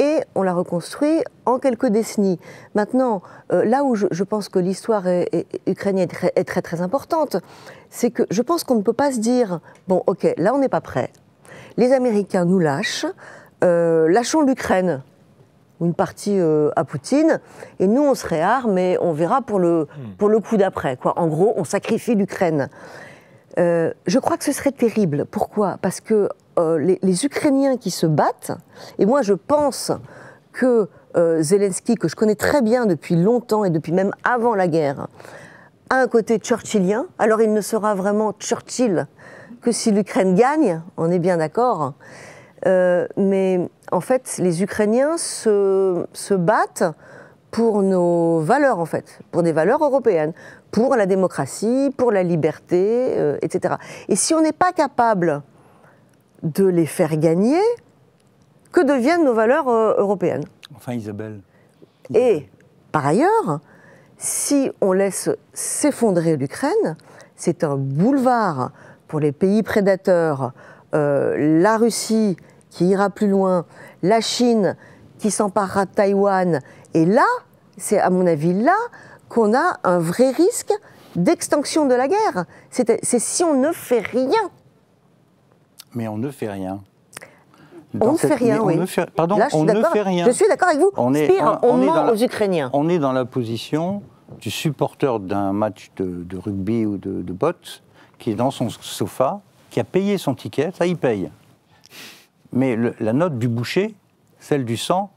et on la reconstruit en quelques décennies. Maintenant, là où je pense que l'histoire ukrainienne est très très importante, c'est que je pense qu'on ne peut pas se dire « bon, ok, là on n'est pas prêt. Les Américains nous lâchent, lâchons l'Ukraine, ou une partie à Poutine, et nous on se réarme et on verra pour le coup d'après. En gros, on sacrifie l'Ukraine. » Je crois que ce serait terrible. Pourquoi ? Parce que les Ukrainiens qui se battent, et moi je pense que Zelensky, que je connais très bien depuis longtemps et depuis même avant la guerre, a un côté churchillien. Alors il ne sera vraiment Churchill que si l'Ukraine gagne, on est bien d'accord. Mais en fait, les Ukrainiens se battent pour nos valeurs, en fait, pour des valeurs européennes, pour la démocratie, pour la liberté, etc. Et si on n'est pas capable de les faire gagner, que deviennent nos valeurs européennes ? Enfin, Isabelle. Et, par ailleurs, si on laisse s'effondrer l'Ukraine, c'est un boulevard pour les pays prédateurs, la Russie qui ira plus loin, la Chine qui s'emparera de Taïwan. Et là, c'est à mon avis là qu'on a un vrai risque d'extinction de la guerre. C'est si on ne fait rien. Mais on ne fait rien. On ne fait rien, oui. Pardon, on ne fait rien. Je suis d'accord avec vous. On ment aux Ukrainiens. On est dans la position du supporter d'un match de rugby ou de boxe qui est dans son sofa, qui a payé son ticket, ça il paye. Mais la note du boucher, celle du sang,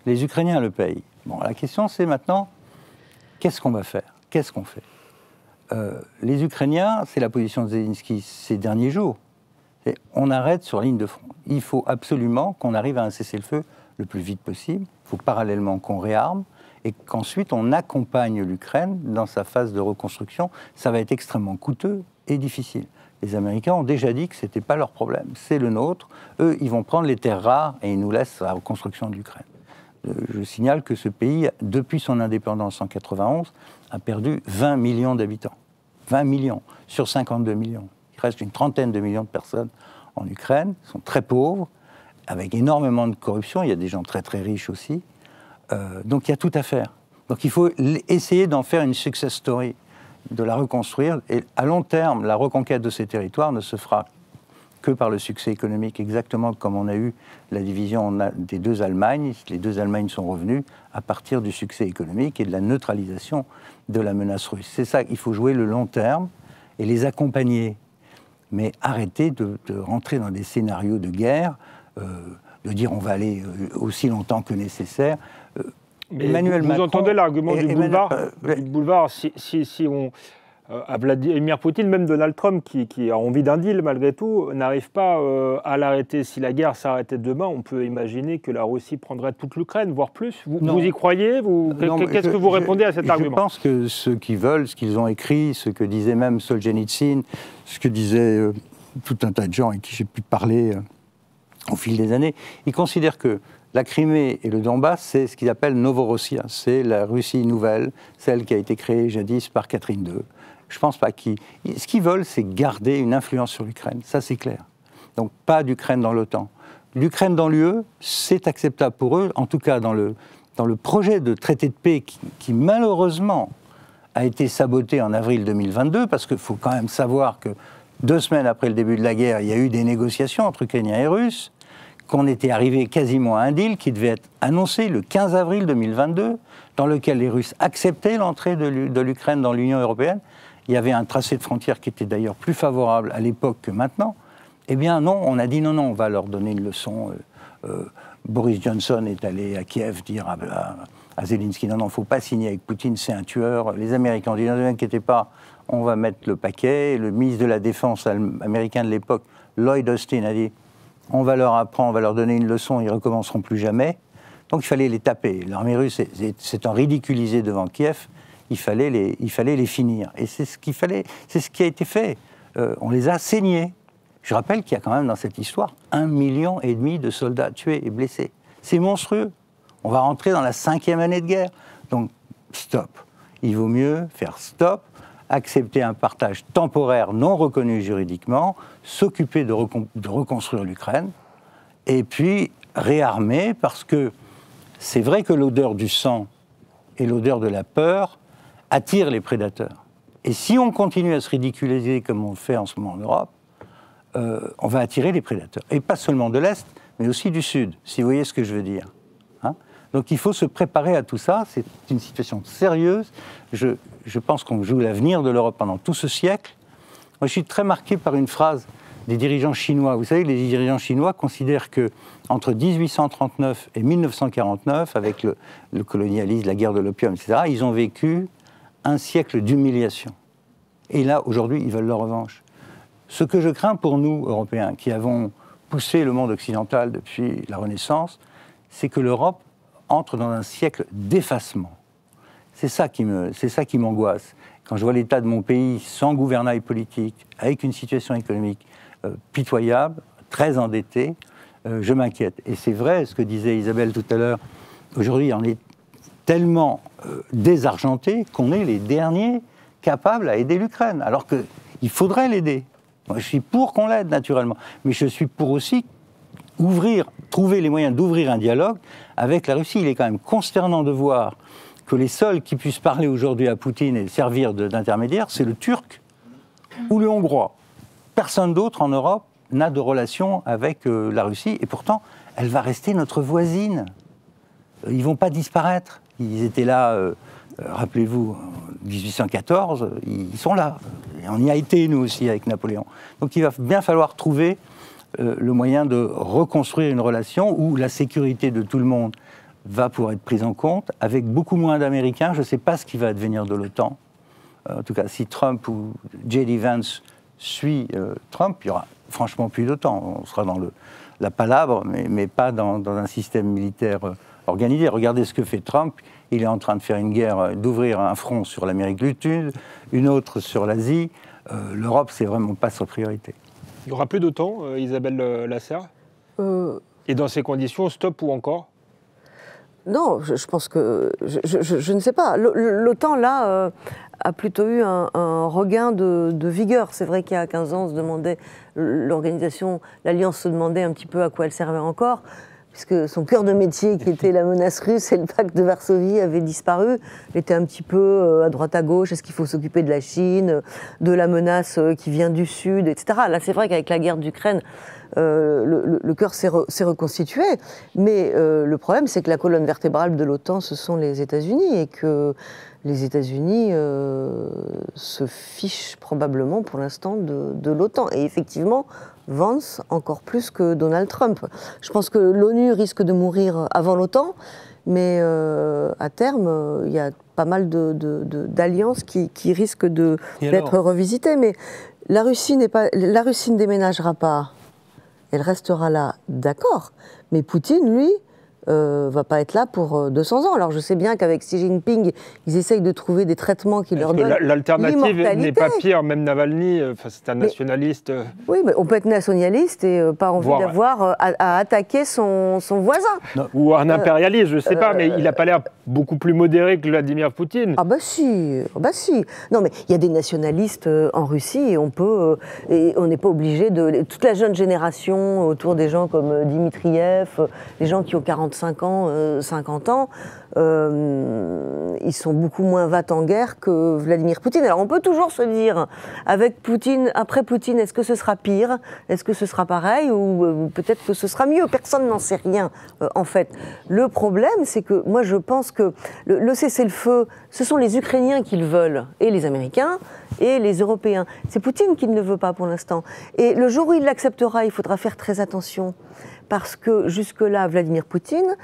les Ukrainiens le payent. Bon, la question c'est maintenant, qu'est-ce qu'on va faire? Qu'est-ce qu'on fait? Les Ukrainiens, c'est la position de Zelensky ces derniers jours. On arrête sur ligne de front. Il faut absolument qu'on arrive à un cessez-le-feu le plus vite possible. Il faut parallèlement qu'on réarme et qu'ensuite on accompagne l'Ukraine dans sa phase de reconstruction. Ça va être extrêmement coûteux et difficile. Les Américains ont déjà dit que ce n'était pas leur problème, c'est le nôtre. Eux, ils vont prendre les terres rares et ils nous laissent la reconstruction de l'Ukraine. Je signale que ce pays, depuis son indépendance en 1991, a perdu 20 millions d'habitants. 20 millions sur 52 millions. Il reste une trentaine de millions de personnes en Ukraine, sont très pauvres, avec énormément de corruption. Il y a des gens très très riches aussi. Donc il y a tout à faire. Donc il faut essayer d'en faire une success story, de la reconstruire. Et à long terme, la reconquête de ces territoires ne se fera que par le succès économique, exactement comme on a eu la division des deux Allemagnes. Les deux Allemagnes sont revenues à partir du succès économique et de la neutralisation de la menace russe. C'est ça, il faut jouer le long terme et les accompagner. Mais arrêter de rentrer dans des scénarios de guerre, de dire on va aller aussi longtemps que nécessaire. Mais Emmanuel Macron, entendez l'argument du boulevard, si on... à Vladimir Poutine, même Donald Trump, qui a envie d'un deal malgré tout, n'arrive pas à l'arrêter. Si la guerre s'arrêtait demain, on peut imaginer que la Russie prendrait toute l'Ukraine, voire plus. Vous y croyez? Qu'est-ce que vous répondez à cet argument? Je pense que ceux qui veulent, ce qu'ils ont écrit, ce que disait même Solzhenitsyn, ce que disaient tout un tas de gens avec qui j'ai pu parler au fil des années, ils considèrent que la Crimée et le Donbass, c'est ce qu'ils appellent Novorossia. C'est la Russie nouvelle, celle qui a été créée jadis par Catherine II. Je ne pense pas qu'ils... Ce qu'ils veulent, c'est garder une influence sur l'Ukraine. Ça, c'est clair. Donc, pas d'Ukraine dans l'OTAN. L'Ukraine dans l'UE, c'est acceptable pour eux, en tout cas dans le projet de traité de paix qui malheureusement, a été saboté en avril 2022, parce qu'il faut quand même savoir que 2 semaines après le début de la guerre, il y a eu des négociations entre Ukrainiens et Russes, qu'on était arrivé quasiment à un deal qui devait être annoncé le 15 avril 2022, dans lequel les Russes acceptaient l'entrée de l'Ukraine dans l'Union européenne. Il y avait un tracé de frontière qui était d'ailleurs plus favorable à l'époque que maintenant. Eh bien non, on a dit non, on va leur donner une leçon. Boris Johnson est allé à Kiev dire à Zelensky, non, il ne faut pas signer avec Poutine, c'est un tueur. Les Américains ont dit, ne vous inquiétez pas, on va mettre le paquet. Le ministre de la Défense américain de l'époque, Lloyd Austin, a dit, on va leur apprendre, on va leur donner une leçon, ils ne recommenceront plus jamais. Donc il fallait les taper. L'armée russe s'étant ridiculisée devant Kiev, il fallait les finir. Et c'est ce qu'il fallait, c'est ce qui a été fait. On les a saignés. Je rappelle qu'il y a quand même dans cette histoire 1,5 million de soldats tués et blessés. C'est monstrueux. On va rentrer dans la 5e année de guerre. Donc stop. Il vaut mieux faire stop, accepter un partage temporaire non reconnu juridiquement, s'occuper de reconstruire l'Ukraine, et puis réarmer, parce que c'est vrai que l'odeur du sang et l'odeur de la peur attirent les prédateurs. Et si on continue à se ridiculiser comme on le fait en ce moment en Europe, on va attirer les prédateurs. Et pas seulement de l'Est, mais aussi du Sud, si vous voyez ce que je veux dire. Hein? Donc il faut se préparer à tout ça, c'est une situation sérieuse. Je pense qu'on joue l'avenir de l'Europe pendant tout ce siècle. Moi, je suis très marqué par une phrase des dirigeants chinois. Vous savez, les dirigeants chinois considèrent qu'entre 1839 et 1949, avec le colonialisme, la guerre de l'opium, etc., ils ont vécu un siècle d'humiliation. Et là, aujourd'hui, ils veulent leur revanche. Ce que je crains pour nous, Européens, qui avons poussé le monde occidental depuis la Renaissance, c'est que l'Europe entre dans un siècle d'effacement. C'est ça qui m'angoisse. Quand je vois l'état de mon pays sans gouvernail politique, avec une situation économique pitoyable, très endettée, je m'inquiète. Et c'est vrai, ce que disait Isabelle tout à l'heure, aujourd'hui on est tellement désargenté qu'on est les derniers capables à aider l'Ukraine, alors qu'il faudrait l'aider. Moi, je suis pour qu'on l'aide, naturellement, mais je suis pour aussi trouver les moyens d'ouvrir un dialogue avec la Russie. Il est quand même consternant de voir que les seuls qui puissent parler aujourd'hui à Poutine et servir d'intermédiaire, c'est le Turc ou le Hongrois. Personne d'autre en Europe n'a de relation avec la Russie, et pourtant, elle va rester notre voisine. Ils ne vont pas disparaître. Ils étaient là Rappelez-vous, en 1814, ils sont là. Et on y a été, nous aussi, avec Napoléon. Donc il va bien falloir trouver le moyen de reconstruire une relation où la sécurité de tout le monde va pouvoir être prise en compte, avec beaucoup moins d'Américains. Je ne sais pas ce qui va advenir de l'OTAN. En tout cas, si Trump ou J.D. Vance suit Trump, il y aura franchement plus d'OTAN. On sera dans la palabre, mais pas dans un système militaire organisé. Regardez ce que fait Trump. Il est en train de faire une guerre, d'ouvrir un front sur l'Amérique du Sud, une autre sur l'Asie. L'Europe, c'est vraiment pas sa priorité. Il n'y aura plus d'OTAN, Isabelle Lasserre Et dans ces conditions, stop ou encore? Non, je pense que... Je ne sais pas. L'OTAN, là, a plutôt eu un regain de vigueur. C'est vrai qu'il y a 15 ans, on se demandait, l'Alliance se demandait un petit peu à quoi elle servait encore, puisque son cœur de métier, qui était la menace russe et le pacte de Varsovie, avait disparu. Il était un petit peu à droite à gauche. Est-ce qu'il faut s'occuper de la Chine, de la menace qui vient du Sud, etc. Là, c'est vrai qu'avec la guerre d'Ukraine, le cœur s'est reconstitué. Mais le problème, c'est que la colonne vertébrale de l'OTAN, ce sont les États-Unis, et que les États-Unis se fichent probablement pour l'instant de l'OTAN. Et effectivement, Vance encore plus que Donald Trump. Je pense que l'ONU risque de mourir avant l'OTAN, mais à terme, il y a pas mal d'alliances qui risquent d'être revisitées. Mais la Russie ne déménagera pas. Elle restera là, d'accord. Mais Poutine, lui, va pas être là pour 200 ans. Alors je sais bien qu'avec Xi Jinping, ils essayent de trouver des traitements qui leur donnent l'alternative n'est pas pire, même Navalny, c'est un nationaliste. Oui, mais on peut être nationaliste et pas envie d'avoir à attaquer son voisin. Non. Ou un impérialiste, je sais pas, mais il n'a pas l'air beaucoup plus modéré que Vladimir Poutine. Ah bah si. Non mais il y a des nationalistes en Russie et on n'est pas obligé de... Toute la jeune génération autour des gens comme Dmitriev, les gens qui ont 45 ans, 50 ans, ils sont beaucoup moins va-t-en-guerre que Vladimir Poutine. Alors on peut toujours se dire, avec Poutine, après Poutine, est-ce que ce sera pire? Est-ce que ce sera pareil? Ou peut-être que ce sera mieux? Personne n'en sait rien, en fait. Le problème, c'est que moi je pense que le cessez-le-feu, ce sont les Ukrainiens qui le veulent, et les Américains, et les Européens. C'est Poutine qui ne le veut pas pour l'instant. Et le jour où il l'acceptera, il faudra faire très attention. Parce que jusque-là, Vladimir Poutine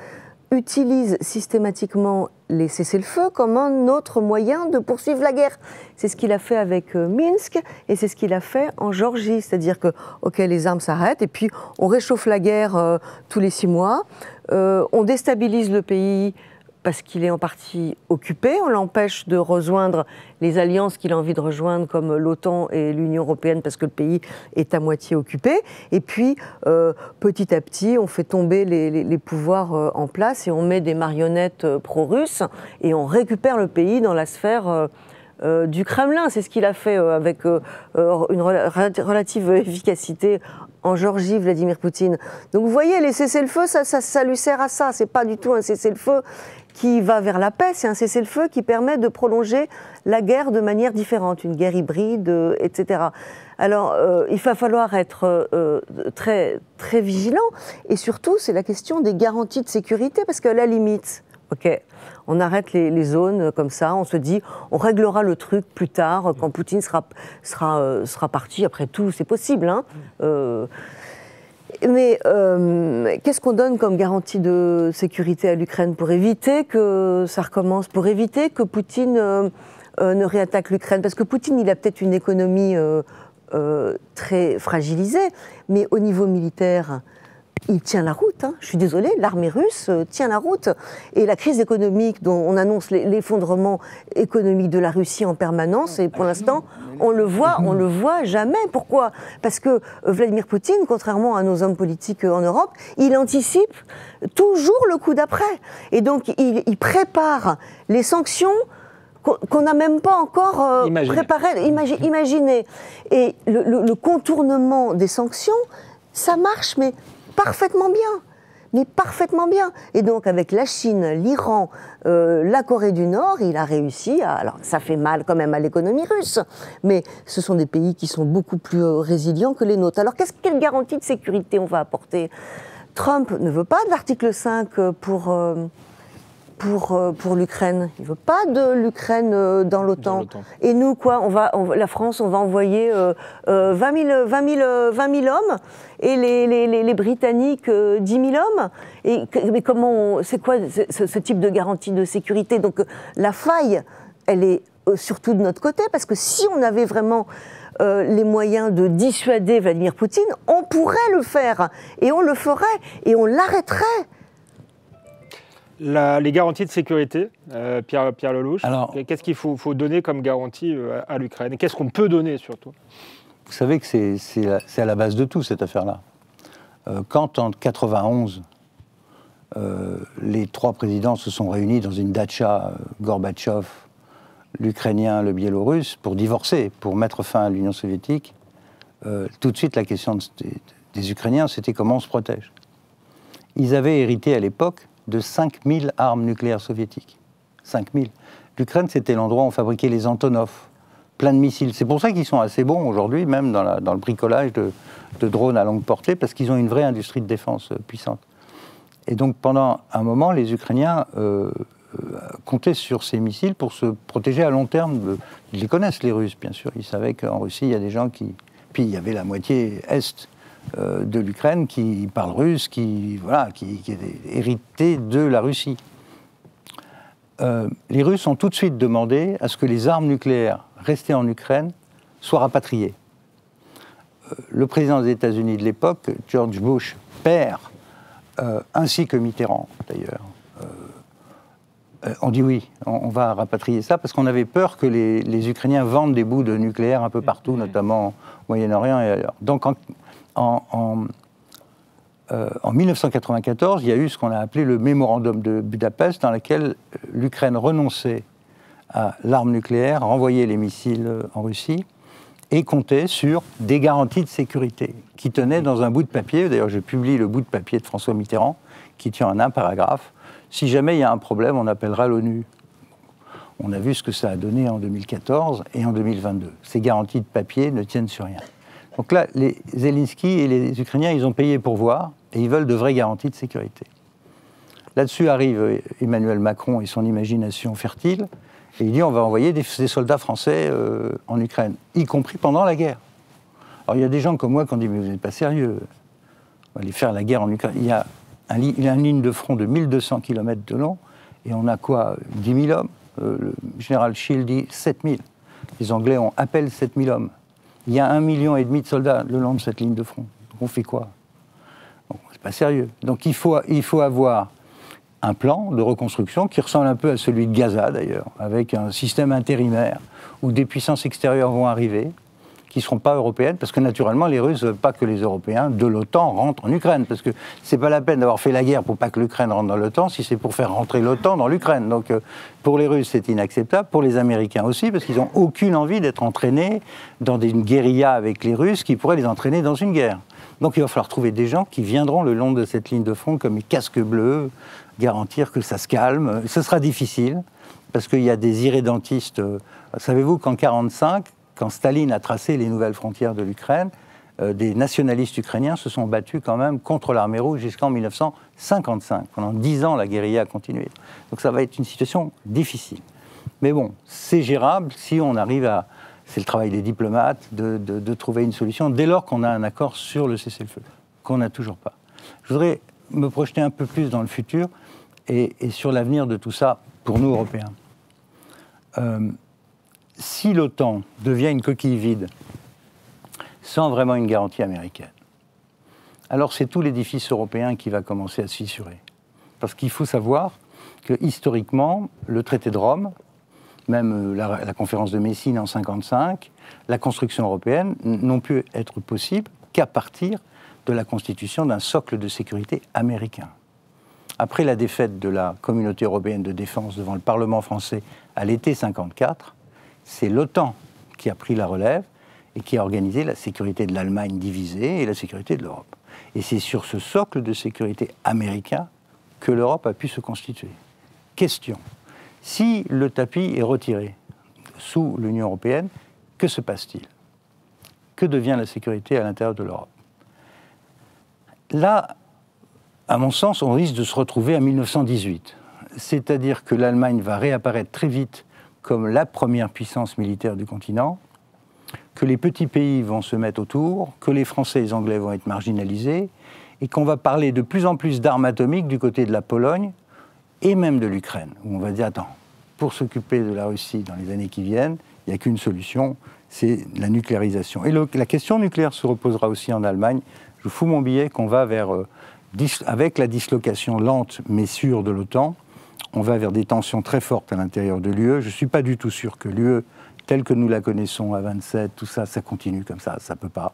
utilise systématiquement les cessez-le-feu comme un autre moyen de poursuivre la guerre. C'est ce qu'il a fait avec Minsk et c'est ce qu'il a fait en Géorgie. C'est-à-dire que, ok, les armes s'arrêtent et puis on réchauffe la guerre tous les 6 mois, on déstabilise le pays parce qu'il est en partie occupé, on l'empêche de rejoindre les alliances qu'il a envie de rejoindre comme l'OTAN et l'Union européenne parce que le pays est à moitié occupé. Et puis, petit à petit, on fait tomber les pouvoirs en place et on met des marionnettes pro-russes et on récupère le pays dans la sphère du Kremlin. C'est ce qu'il a fait avec une relative efficacité en Géorgie, Vladimir Poutine. Donc vous voyez, les cessez-le-feu, ça lui sert à ça. C'est pas du tout un cessez-le-feu qui va vers la paix, c'est un cessez-le-feu qui permet de prolonger la guerre de manière différente, une guerre hybride, etc. Alors, il va falloir être très, très vigilant, et surtout, c'est la question des garanties de sécurité, parce qu'à la limite, ok, on arrête les zones comme ça, on se dit, on réglera le truc plus tard, quand Poutine sera parti, après tout, c'est possible, hein. Mais qu'est-ce qu'on donne comme garantie de sécurité à l'Ukraine pour éviter que ça recommence, pour éviter que Poutine ne réattaque l'Ukraine? Parce que Poutine, il a peut-être une économie très fragilisée, mais au niveau militaire, il tient la route, hein. Je suis désolée, l'armée russe tient la route. Et la crise économique dont on annonce l'effondrement économique de la Russie en permanence, et pour l'instant, on le voit jamais. Pourquoi? Parce que Vladimir Poutine, contrairement à nos hommes politiques en Europe, il anticipe toujours le coup d'après. Et donc, il prépare les sanctions qu'on n'a même pas encore imaginées. Et le contournement des sanctions, ça marche, mais parfaitement bien. Et donc avec la Chine, l'Iran, la Corée du Nord, il a réussi à... Alors ça fait mal quand même à l'économie russe, mais ce sont des pays qui sont beaucoup plus résilients que les nôtres. Alors quelle garantie de sécurité on va apporter? Trump ne veut pas de l'article 5 pour l'Ukraine. Il ne veut pas de l'Ukraine dans l'OTAN. Et nous, quoi, la France, on va envoyer 20 000 hommes et les Britanniques 10 000 hommes. Mais comment c'est quoi ce type de garantie de sécurité? Donc la faille, elle est surtout de notre côté, parce que si on avait vraiment les moyens de dissuader Vladimir Poutine, on pourrait le faire, et on le ferait, et on l'arrêterait. Les garanties de sécurité, Pierre Lelouch, qu'est-ce qu'il faut donner comme garantie à l'Ukraine? Et qu'est-ce qu'on peut donner surtout? Vous savez que c'est à la base de tout, cette affaire-là. Quand en 91, les trois présidents se sont réunis dans une datcha, Gorbatchev, l'Ukrainien, le Biélorusse, pour divorcer, pour mettre fin à l'Union soviétique, tout de suite la question des Ukrainiens, c'était comment on se protège. Ils avaient hérité à l'époque de 5000 armes nucléaires soviétiques. 5000. L'Ukraine, c'était l'endroit où on fabriquait les Antonov, plein de missiles. C'est pour ça qu'ils sont assez bons aujourd'hui, même dans le bricolage de drones à longue portée, parce qu'ils ont une vraie industrie de défense puissante. Et donc, pendant un moment, les Ukrainiens comptaient sur ces missiles pour se protéger à long terme. Ils les connaissent, les Russes, bien sûr. Ils savaient qu'en Russie, il y a des gens qui... Puis, il y avait la moitié est de l'Ukraine qui parle russe, qui est hérité de la Russie. Les Russes ont tout de suite demandé à ce que les armes nucléaires restées en Ukraine soient rapatriées. Le président des États-Unis de l'époque, George Bush, père, ainsi que Mitterrand d'ailleurs, ont dit oui, on va rapatrier ça, parce qu'on avait peur que les Ukrainiens vendent des bouts de nucléaire un peu partout, notamment au Moyen-Orient et ailleurs. Donc en 1994, il y a eu ce qu'on a appelé le mémorandum de Budapest, dans lequel l'Ukraine renonçait à l'arme nucléaire, renvoyait les missiles en Russie, et comptait sur des garanties de sécurité qui tenaient dans un bout de papier. D'ailleurs, je publie le bout de papier de François Mitterrand, qui tient en un paragraphe. Si jamais il y a un problème, on appellera l'ONU. On a vu ce que ça a donné en 2014 et en 2022. Ces garanties de papier ne tiennent sur rien. Donc là, les Zelensky et les Ukrainiens, ils ont payé pour voir, et ils veulent de vraies garanties de sécurité. Là-dessus arrive Emmanuel Macron et son imagination fertile, et il dit on va envoyer des soldats français en Ukraine, y compris pendant la guerre. Alors il y a des gens comme moi qui ont dit mais vous n'êtes pas sérieux, on va aller faire la guerre en Ukraine. Il y a une ligne de front de 1200 km de long, et on a quoi, 10 000 hommes. Le général Shield dit 7 000. Les Anglais ont à peine 7 000 hommes. Il y a 1,5 million de soldats le long de cette ligne de front. Donc on fait quoi? Bon, c'est pas sérieux. Donc il faut avoir un plan de reconstruction qui ressemble un peu à celui de Gaza d'ailleurs, avec un système intérimaire où des puissances extérieures vont arriver, qui ne seront pas européennes, parce que naturellement les Russes ne veulent pas que les Européens de l'OTAN rentrent en Ukraine, parce que c'est pas la peine d'avoir fait la guerre pour pas que l'Ukraine rentre dans l'OTAN, si c'est pour faire rentrer l'OTAN dans l'Ukraine. Donc pour les Russes c'est inacceptable, pour les Américains aussi, parce qu'ils n'ont aucune envie d'être entraînés dans une guérilla avec les Russes qui pourraient les entraîner dans une guerre. Donc il va falloir trouver des gens qui viendront le long de cette ligne de front comme les casques bleus, garantir que ça se calme. Ce sera difficile, parce qu'il y a des irrédentistes. Savez-vous qu'en 1945, quand Staline a tracé les nouvelles frontières de l'Ukraine, des nationalistes ukrainiens se sont battus quand même contre l'armée rouge jusqu'en 1955. Pendant 10 ans, la guérilla a continué. Donc ça va être une situation difficile. Mais bon, c'est gérable si on arrive à... C'est le travail des diplomates de trouver une solution dès lors qu'on a un accord sur le cessez-le-feu, qu'on n'a toujours pas. Je voudrais me projeter un peu plus dans le futur et sur l'avenir de tout ça pour nous, Européens. Si l'OTAN devient une coquille vide, sans vraiment une garantie américaine, alors c'est tout l'édifice européen qui va commencer à se fissurer. Parce qu'il faut savoir que, historiquement, le traité de Rome, même la conférence de Messine en 1955, la construction européenne n'ont pu être possibles qu'à partir de la constitution d'un socle de sécurité américain. Après la défaite de la communauté européenne de défense devant le Parlement français à l'été 1954, c'est l'OTAN qui a pris la relève et qui a organisé la sécurité de l'Allemagne divisée et la sécurité de l'Europe. Et c'est sur ce socle de sécurité américain que l'Europe a pu se constituer. Question. Si le tapis est retiré sous l'Union européenne, que se passe-t-il? Que devient la sécurité à l'intérieur de l'Europe? Là, à mon sens, on risque de se retrouver à 1918. c'est-à-dire que l'Allemagne va réapparaître très vite comme la première puissance militaire du continent, que les petits pays vont se mettre autour, que les Français et les Anglais vont être marginalisés, et qu'on va parler de plus en plus d'armes atomiques du côté de la Pologne et même de l'Ukraine, où on va dire, attends, pour s'occuper de la Russie dans les années qui viennent, il n'y a qu'une solution, c'est la nucléarisation. Et la question nucléaire se reposera aussi en Allemagne. Je fous mon billet qu'on va vers, avec la dislocation lente mais sûre de l'OTAN, on va vers des tensions très fortes à l'intérieur de l'UE. Je ne suis pas du tout sûr que l'UE, telle que nous la connaissons à 27, tout ça, ça continue comme ça peut pas.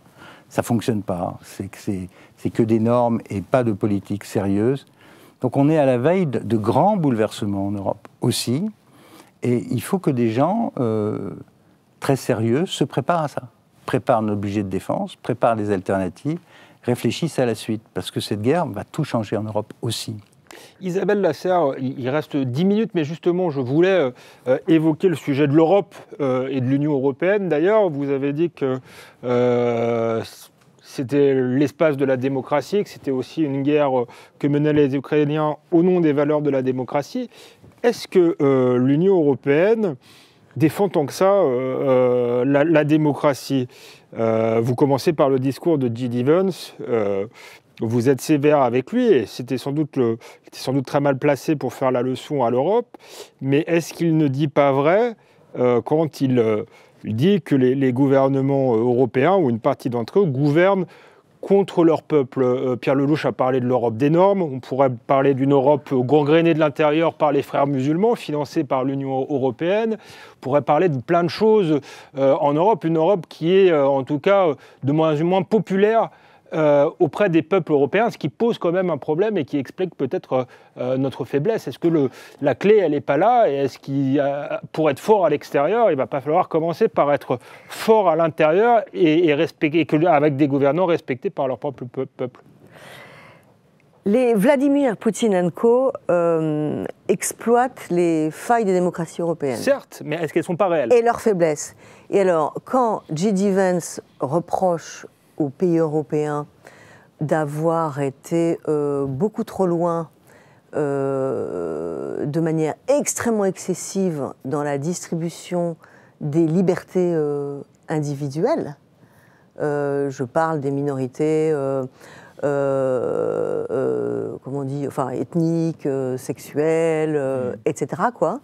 Ça ne fonctionne pas. C'est que des normes et pas de politique sérieuse. Donc on est à la veille de grands bouleversements en Europe aussi. Et il faut que des gens très sérieux se préparent à ça. Préparent notre budget de défense, préparent des alternatives, réfléchissent à la suite. Parce que cette guerre va tout changer en Europe aussi. Isabelle Lasserre, il reste 10 minutes, mais justement, je voulais évoquer le sujet de l'Europe et de l'Union européenne. D'ailleurs, vous avez dit que c'était l'espace de la démocratie, que c'était aussi une guerre que menaient les Ukrainiens au nom des valeurs de la démocratie. Est-ce que l'Union européenne défend tant que ça la démocratie? Vous commencez par le discours de J.D. Vance. Vous êtes sévère avec lui, et c'était sans doute très mal placé pour faire la leçon à l'Europe. Mais est-ce qu'il ne dit pas vrai quand il dit que les gouvernements européens, ou une partie d'entre eux, gouvernent contre leur peuple? Pierre Lelouch a parlé de l'Europe des normes. On pourrait parler d'une Europe gangrénée de l'intérieur par les frères musulmans, financée par l'Union européenne. On pourrait parler de plein de choses en Europe. Une Europe qui est, en tout cas, de moins en moins populaire auprès des peuples européens, ce qui pose quand même un problème et qui explique peut-être notre faiblesse. Est-ce que la clé, elle n'est pas là? Et est-ce pour être fort à l'extérieur, il ne va pas falloir commencer par être fort à l'intérieur et avec des gouvernants respectés par leur propre peuple? Les Vladimir Poutine & Co. Exploitent les failles des démocraties européennes. Certes, mais est-ce qu'elles ne sont pas réelles? Et leurs faiblesses. Et alors, quand J.D. Vance reproche aux pays européens d'avoir été beaucoup trop loin, de manière extrêmement excessive dans la distribution des libertés individuelles. Je parle des minorités comment on dit, enfin, ethniques, sexuelles, etc. quoi.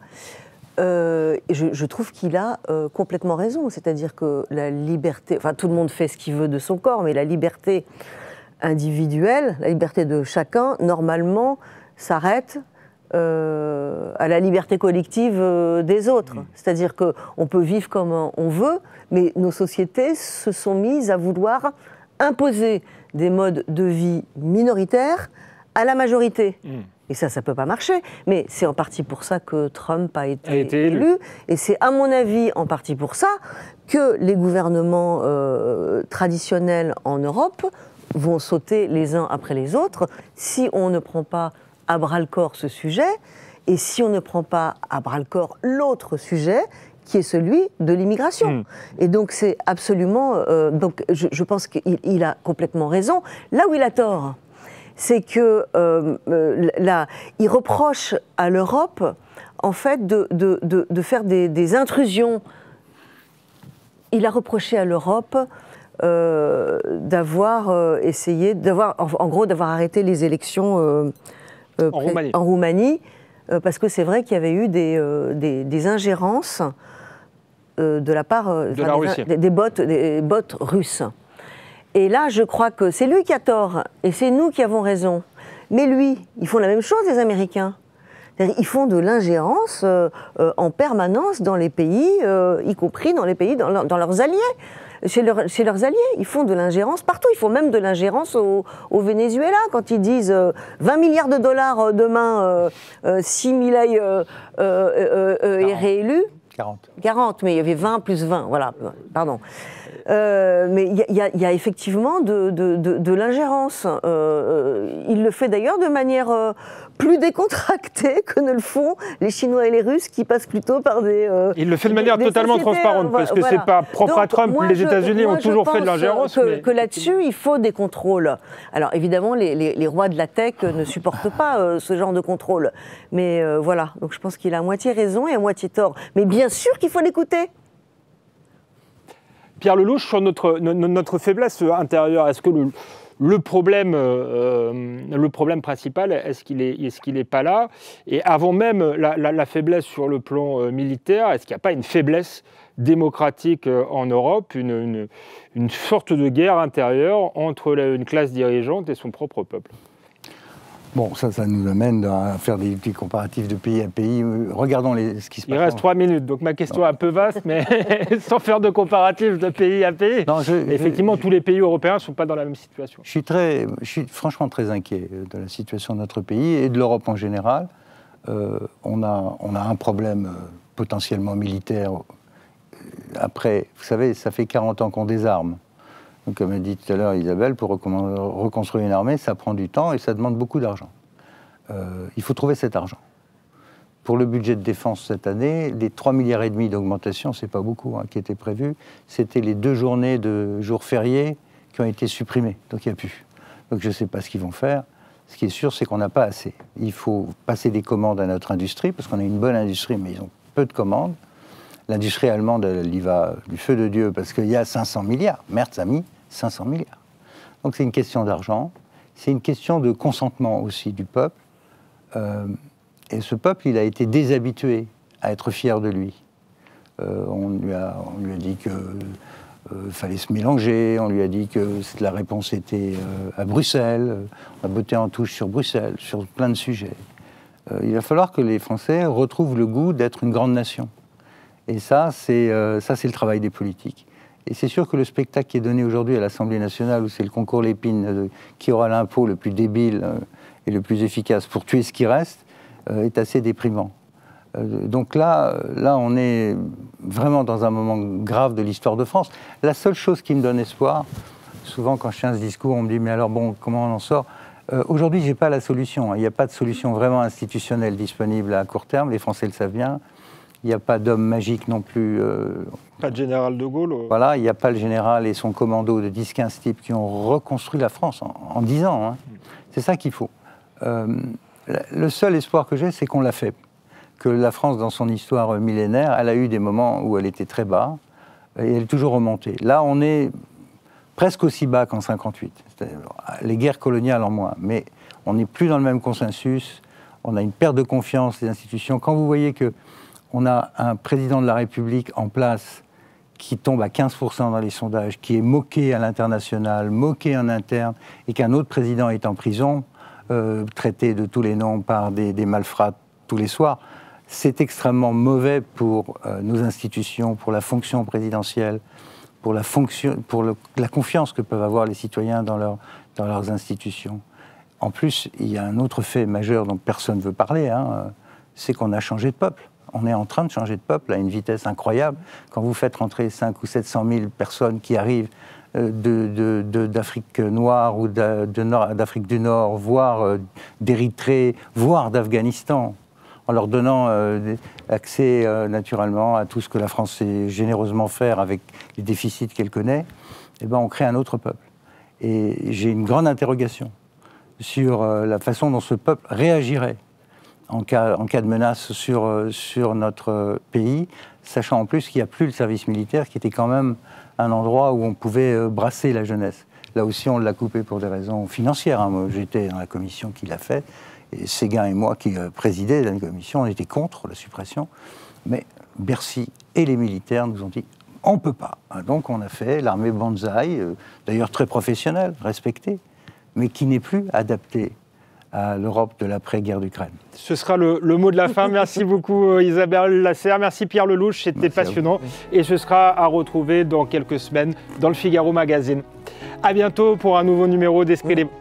Je trouve qu'il a complètement raison, c'est-à-dire que la liberté, enfin tout le monde fait ce qu'il veut de son corps, mais la liberté individuelle, la liberté de chacun, normalement, s'arrête à la liberté collective des autres. C'est-à-dire qu'on peut vivre comme on veut, mais nos sociétés se sont mises à vouloir imposer des modes de vie minoritaires à la majorité. Et ça ne peut pas marcher. Mais c'est en partie pour ça que Trump a été élu. Et c'est, à mon avis, en partie pour ça que les gouvernements traditionnels en Europe vont sauter les uns après les autres si on ne prend pas à bras-le-corps ce sujet et si on ne prend pas à bras-le-corps l'autre sujet qui est celui de l'immigration. Et donc c'est absolument... donc je pense qu'il a complètement raison. Là où il a tort, c'est que il reproche à l'Europe, en fait, de faire des intrusions. Il a reproché à l'Europe d'avoir essayé, en gros, d'avoir arrêté les élections en Roumanie, parce que c'est vrai qu'il y avait eu des ingérences de la part des bots russes. Et là, je crois que c'est lui qui a tort, et c'est nous qui avons raison. Mais lui, ils font la même chose, les Américains. Ils font de l'ingérence en permanence dans les pays, y compris dans les pays, dans leurs alliés. Chez leurs alliés, ils font de l'ingérence partout. Ils font même de l'ingérence au Venezuela, quand ils disent 20 milliards de dollars demain, si Milei est réélu. 40. 40, mais il y avait 20 plus 20, voilà, pardon. Mais il y a effectivement de l'ingérence. Il le fait d'ailleurs de manière plus décontractée que ne le font les Chinois et les Russes, qui passent plutôt par des... il le fait de manière totalement transparente, parce que c'est pas propre à Trump. Les États-Unis ont toujours fait de l'ingérence. Que là-dessus, il faut des contrôles. Alors évidemment, les rois de la tech ne supportent pas ce genre de contrôle. Mais voilà, donc je pense qu'il a à moitié raison et à moitié tort. Mais bien sûr qu'il faut l'écouter. Pierre Lellouche, sur notre faiblesse intérieure, est-ce que le problème principal, est-ce qu'il n'est pas là? Et avant même la faiblesse sur le plan militaire, est-ce qu'il n'y a pas une faiblesse démocratique en Europe, une sorte de guerre intérieure entre une classe dirigeante et son propre peuple? Bon, ça nous amène à faire des petits comparatifs de pays à pays. Regardons ce qui se passe. Il reste 3 minutes, donc ma question est un peu vaste, mais sans faire de comparatifs de pays à pays. Non, effectivement, tous les pays européens ne sont pas dans la même situation. Je suis franchement très inquiet de la situation de notre pays et de l'Europe en général. On a un problème potentiellement militaire. Après, vous savez, ça fait 40 ans qu'on désarme. Donc, comme a dit tout à l'heure Isabelle, pour reconstruire une armée, ça prend du temps et ça demande beaucoup d'argent. Il faut trouver cet argent. Pour le budget de défense cette année, les 3,5 milliards d'augmentation, c'est pas beaucoup, hein, qui étaient prévus, c'était les 2 journées de jours fériés qui ont été supprimées. Donc il n'y a plus. Donc je ne sais pas ce qu'ils vont faire. Ce qui est sûr, c'est qu'on n'a pas assez. Il faut passer des commandes à notre industrie, parce qu'on a une bonne industrie, mais ils ont peu de commandes. L'industrie allemande, elle y va du feu de Dieu, parce qu'il y a 500 milliards. Merz a mis 500 milliards. Donc c'est une question d'argent, c'est une question de consentement aussi du peuple. Et ce peuple, il a été déshabitué à être fier de lui. On lui a dit qu'il fallait se mélanger, on lui a dit que la réponse était à Bruxelles, on a botté en touche sur Bruxelles, sur plein de sujets. Il va falloir que les Français retrouvent le goût d'être une grande nation. Et ça, c'est le travail des politiques. Et c'est sûr que le spectacle qui est donné aujourd'hui à l'Assemblée nationale, où c'est le concours Lépine qui aura l'impôt le plus débile et le plus efficace pour tuer ce qui reste, est assez déprimant. Donc là, on est vraiment dans un moment grave de l'histoire de France. La seule chose qui me donne espoir, souvent quand je tiens ce discours, on me dit « mais alors bon, comment on en sort ?» Aujourd'hui, je n'ai pas la solution. Il n'y a pas de solution vraiment institutionnelle disponible à court terme, les Français le savent bien. Il n'y a pas d'homme magique non plus. Pas de général de Gaulle. Voilà, il n'y a pas le général et son commando de 10-15 types qui ont reconstruit la France en 10 ans. Hein. C'est ça qu'il faut. Le seul espoir que j'ai, c'est qu'on l'a fait. Que la France, dans son histoire millénaire, elle a eu des moments où elle était très bas et elle est toujours remontée. Là, on est presque aussi bas qu'en 1958. Les guerres coloniales en moins. Mais on n'est plus dans le même consensus. On a une perte de confiance des institutions. Quand vous voyez que on a un président de la République en place qui tombe à 15% dans les sondages, qui est moqué à l'international, moqué en interne, et qu'un autre président est en prison, traité de tous les noms par des malfrats tous les soirs, c'est extrêmement mauvais pour nos institutions, pour la fonction présidentielle, pour la confiance que peuvent avoir les citoyens dans leurs institutions. En plus, il y a un autre fait majeur dont personne ne veut parler, hein, c'est qu'on a changé de peuple. On est en train de changer de peuple à une vitesse incroyable. Quand vous faites rentrer 500 ou 700 000 personnes qui arrivent d'Afrique noire ou d'Afrique du Nord, voire d'Érythrée, voire d'Afghanistan, en leur donnant accès naturellement à tout ce que la France sait généreusement faire avec les déficits qu'elle connaît, eh ben on crée un autre peuple. Et j'ai une grande interrogation sur la façon dont ce peuple réagirait en cas de menace sur notre pays, sachant en plus qu'il n'y a plus le service militaire, qui était quand même un endroit où on pouvait brasser la jeunesse. Là aussi, on l'a coupé pour des raisons financières. Hein. Moi, j'étais dans la commission qui l'a fait, et Séguin et moi, qui présidaient la commission, on était contre la suppression. Mais Bercy et les militaires nous ont dit « on ne peut pas ». Donc on a fait l'armée Banzai, d'ailleurs très professionnelle, respectée, mais qui n'est plus adaptée à l'Europe de l'après-guerre d'Ukraine. Ce sera le mot de la fin. Merci beaucoup Isabelle Lasserre, merci Pierre Lellouche, c'était passionnant. Et ce sera à retrouver dans quelques semaines dans le Figaro Magazine. À bientôt pour un nouveau numéro d'Esprit Libre.